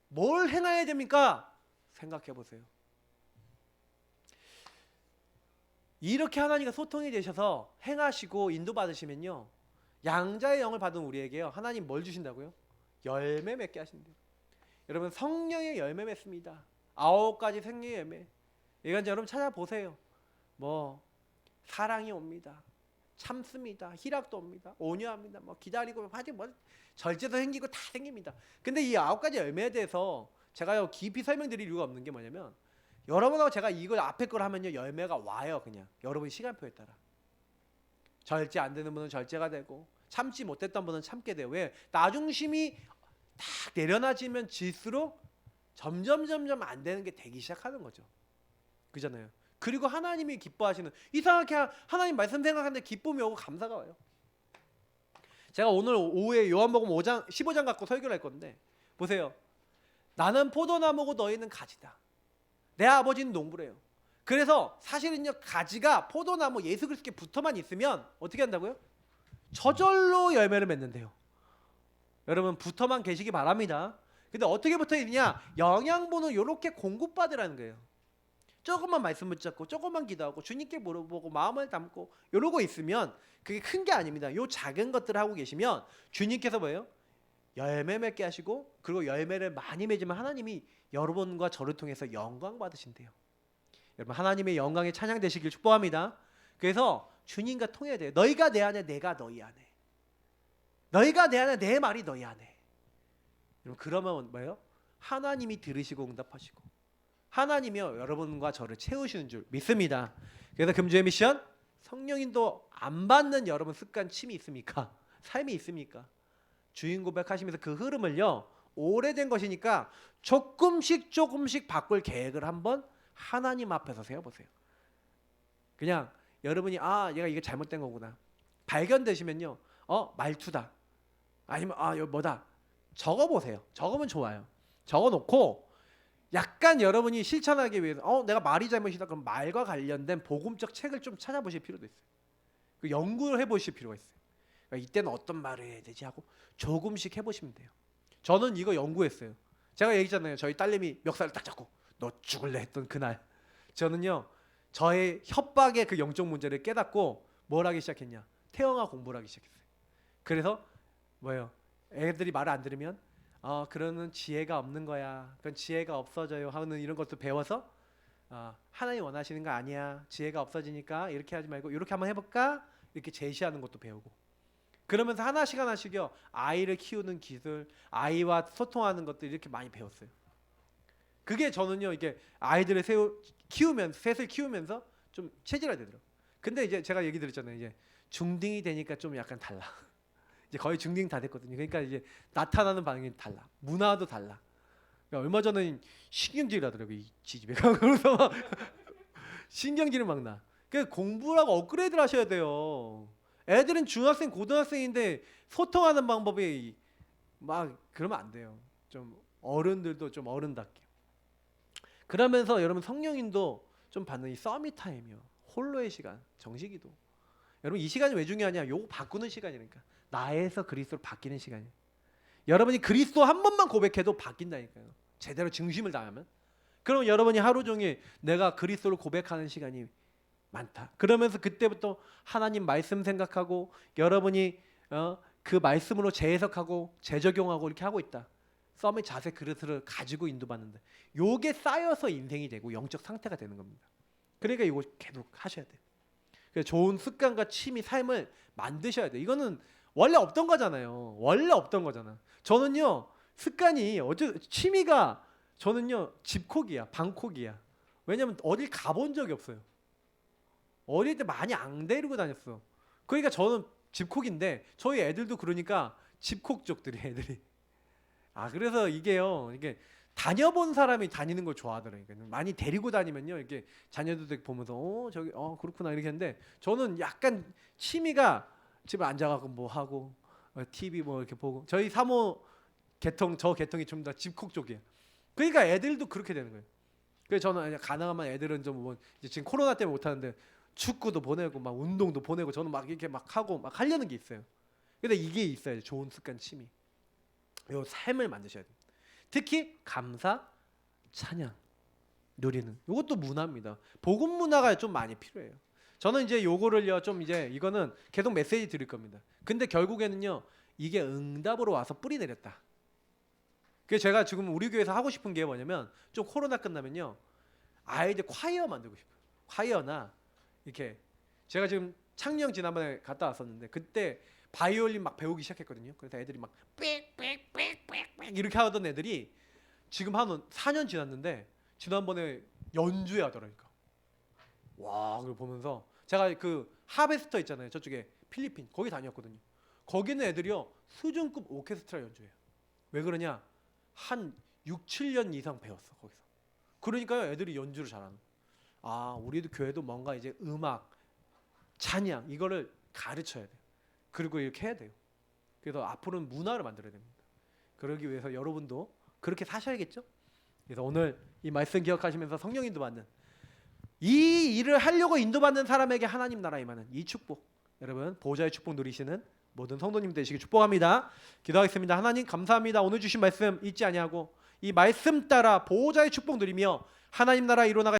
Speaker 1: 뭘 행해야 됩니까? 생각해 보세요. 이렇게 하나님과 소통이 되셔서 행하시고 인도받으시면요, 양자의 영을 받은 우리에게요, 하나님 뭘 주신다고요? 열매 맺게 하신대요. 여러분, 성령의 열매 맺습니다. 9가지 생명의 열매. 이건 여러분 찾아보세요. 사랑이 옵니다, 참습니다, 희락도 옵니다, 온유합니다, 기다리고 하여튼 절제도 생기고 다 생깁니다. 근데 이 9가지 열매에 대해서 제가 깊이 설명드릴 이유가 없는 게 뭐냐면, 여러분하고 제가 이걸 앞에 걸 하면요, 열매가 와요. 그냥 여러분 시간표에 따라. 절제 안 되는 분은 절제가 되고, 참지 못했던 분은 참게 돼요. 왜? 나중심이 딱 내려놔지면 질수록 점점 안 되는 게 되기 시작하는 거죠. 그잖아요. 그리고 하나님이 기뻐하시는, 이상하게 하나님 말씀 생각하는데 기쁨이 오고 감사가 와요. 제가 오늘 오후에 요한복음 5장 15장 갖고 설교를 할 건데, 보세요. 나는 포도나무고 너희는 가지다. 내 아버지는 농부래요. 그래서 사실은요, 가지가 포도나무 예수 그리스도께 붙어만 있으면 어떻게 한다고요? 저절로 열매를 맺는데요. 여러분, 붙어만 계시기 바랍니다. 근데 어떻게 붙어 있느냐? 영양분을 이렇게 공급받으라는 거예요. 조금만 말씀 붙잡고, 조금만 기도하고, 주님께 물어보고, 마음을 담고 이러고 있으면 그게 큰 게 아닙니다. 요 작은 것들을 하고 계시면 주님께서 뭐예요? 열매 맺게 하시고, 그리고 열매를 많이 맺으면 하나님이 여러분과 저를 통해서 영광 받으신대요. 여러분, 하나님의 영광에 찬양되시길 축복합니다. 그래서 주님과 통해야 돼요. 너희가 내 안에, 내가 너희 안에. 너희가 내 안에, 내 말이 너희 안에. 그러면 뭐예요? 하나님이 들으시고 응답하시고 하나님이요 여러분과 저를 채우시는 줄 믿습니다. 그래서 금주의 미션, 성령인도 안 받는 여러분 습관, 취미 있습니까? 삶이 있습니까? 주인 고백하시면서 그 흐름을요, 오래된 것이니까 조금씩 바꿀 계획을 한번 하나님 앞에서 세워보세요. 그냥 여러분이 얘가 이게 잘못된 거구나 발견되시면요, 말투다, 아니면 이거 뭐다, 적어보세요. 적으면 좋아요. 적어놓고 약간 여러분이 실천하기 위해서 내가 말이 잘못이다 그럼 말과 관련된 복음적 책을 좀 찾아보실 필요도 있어요. 그 연구를 해보실 필요가 있어요. 그러니까 이때는 어떤 말을 해야 되지 하고 조금씩 해보시면 돼요. 저는 이거 연구했어요. 제가 얘기했잖아요. 저희 딸내미 멱살을 딱 잡고 너 죽을래 했던 그날, 저는요 저의 협박의 그 영적 문제를 깨닫고 뭘 하기 시작했냐, 태영아 공부를 하기 시작했어요. 그래서 뭐예요, 애들이 말을 안 들으면 그러는 지혜가 없는 거야, 그건 지혜가 없어져요 하는 이런 것도 배워서 하나님 원하시는 거 아니야, 지혜가 없어지니까 이렇게 하지 말고 이렇게 한번 해볼까, 이렇게 제시하는 것도 배우고, 그러면서 하나씩요 아이를 키우는 기술, 아이와 소통하는 것들 이렇게 많이 배웠어요. 그게 저는요 이게 아이들을 셋을 키우면서 좀 체질화되더라고요. 근데 이제 제가 얘기 드렸잖아요. 이제 중딩이 되니까 좀 약간 달라. 이제 거의 중딩 다 됐거든요. 그러니까 이제 나타나는 반응이 달라. 문화도 달라. 그러니까 얼마 전에 신경질이 하더라고요. 이 지집에 그래서 막 신경질이 막 나. 그 공부라고 업그레이드를 하셔야 돼요. 애들은 중학생, 고등학생인데 소통하는 방법이 막 그러면 안 돼요. 좀 어른들도 좀 어른답게. 그러면서 여러분 성령님도 좀 받는 이 서밋 타임이요. 홀로의 시간, 정식기도. 여러분 이 시간이 왜 중요하냐? 요거 바꾸는 시간이니까. 나에서 그리스도로 바뀌는 시간이에요. 여러분이 그리스도 한 번만 고백해도 바뀐다니까요. 제대로 증심을 다하면. 그럼 여러분이 하루 종일 내가 그리스도를 고백하는 시간이 많다. 그러면서 그때부터 하나님 말씀 생각하고 여러분이 그 말씀으로 재해석하고 재적용하고 이렇게 하고 있다. 썸의 자세 그릇을 가지고 인도받는다. 요게 쌓여서 인생이 되고 영적 상태가 되는 겁니다. 그러니까 이거 계속 하셔야 돼요. 그래서 좋은 습관과 취미, 삶을 만드셔야 돼요. 이거는 원래 없던 거잖아요. 원래 없던 거잖아. 저는요 습관이 취미가 저는요 집콕이야, 방콕이야. 왜냐면 어딜 가본 적이 없어요. 어릴 때 많이 안 데리고 다녔어. 그러니까 저는 집콕인데 저희 애들도 그러니까 집콕족들이 애들이. 그래서 이게요, 이게 다녀본 사람이 다니는 걸 좋아하더라고요. 많이 데리고 다니면요, 이렇게 자녀들 보면서 저기 그렇구나 이렇게 했는데 저는 약간 취미가 집에 앉아가지고 뭐 하고 TV 뭐 이렇게 보고. 저희 사모 저 계통이 좀 더 집콕 쪽이에요. 그러니까 애들도 그렇게 되는 거예요. 그래서 저는 가능하면 애들은 좀 뭐 이제 지금 코로나 때문에 못 하는데 축구도 보내고 막 운동도 보내고 저는 막 이렇게 막 하고 막 하려는 게 있어요. 근데 이게 있어야 좋은 습관, 취미. 요 삶을 만드셔야 돼요. 특히 감사, 찬양, 누리는 요것도 문화입니다. 복음 문화가 좀 많이 필요해요. 저는 이제 요거를요 좀 이제 이거는 계속 메시지 드릴 겁니다. 근데 결국에는요 이게 응답으로 와서 뿌리 내렸다. 그래서 제가 지금 우리 교회에서 하고 싶은 게 뭐냐면 좀 코로나 끝나면요 아이들 콰이어 만들고 싶어요. 콰이어나 이렇게 제가 지금 창녕 지난번에 갔다 왔었는데 그때 바이올린 막 배우기 시작했거든요. 그래서 애들이 막 빽빽빽빽빽 이렇게 하던 애들이 지금 한 4년 지났는데 지난번에 연주회 하더라니까. 와, 그걸 보면서 제가 그 하베스터 있잖아요. 저쪽에 필리핀 거기 다녔거든요. 거기는 애들이요 수준급 오케스트라 연주해요. 왜 그러냐? 한 6, 7년 이상 배웠어 거기서. 그러니까요 애들이 연주를 잘하는. 우리도 교회도 뭔가 이제 음악, 찬양 이거를 가르쳐야 돼요. 그리고 이렇게 해야 돼요. 그래서 앞으로는 문화를 만들어야 됩니다. 그러기 위해서 여러분도 그렇게 사셔야겠죠? 그래서 오늘 이 말씀 기억하시면서 성령 인도받는 이 일을 하려고 인도받는 사람에게 하나님 나라 임하는 이 축복, 여러분 보호자의 축복 누리시는 모든 성도님 되시길 축복합니다. 기도하겠습니다. 하나님 감사합니다. 오늘 주신 말씀 잊지 아니하고 이 말씀 따라 보호자의 축복 누리며 하나님 나라 이루어나가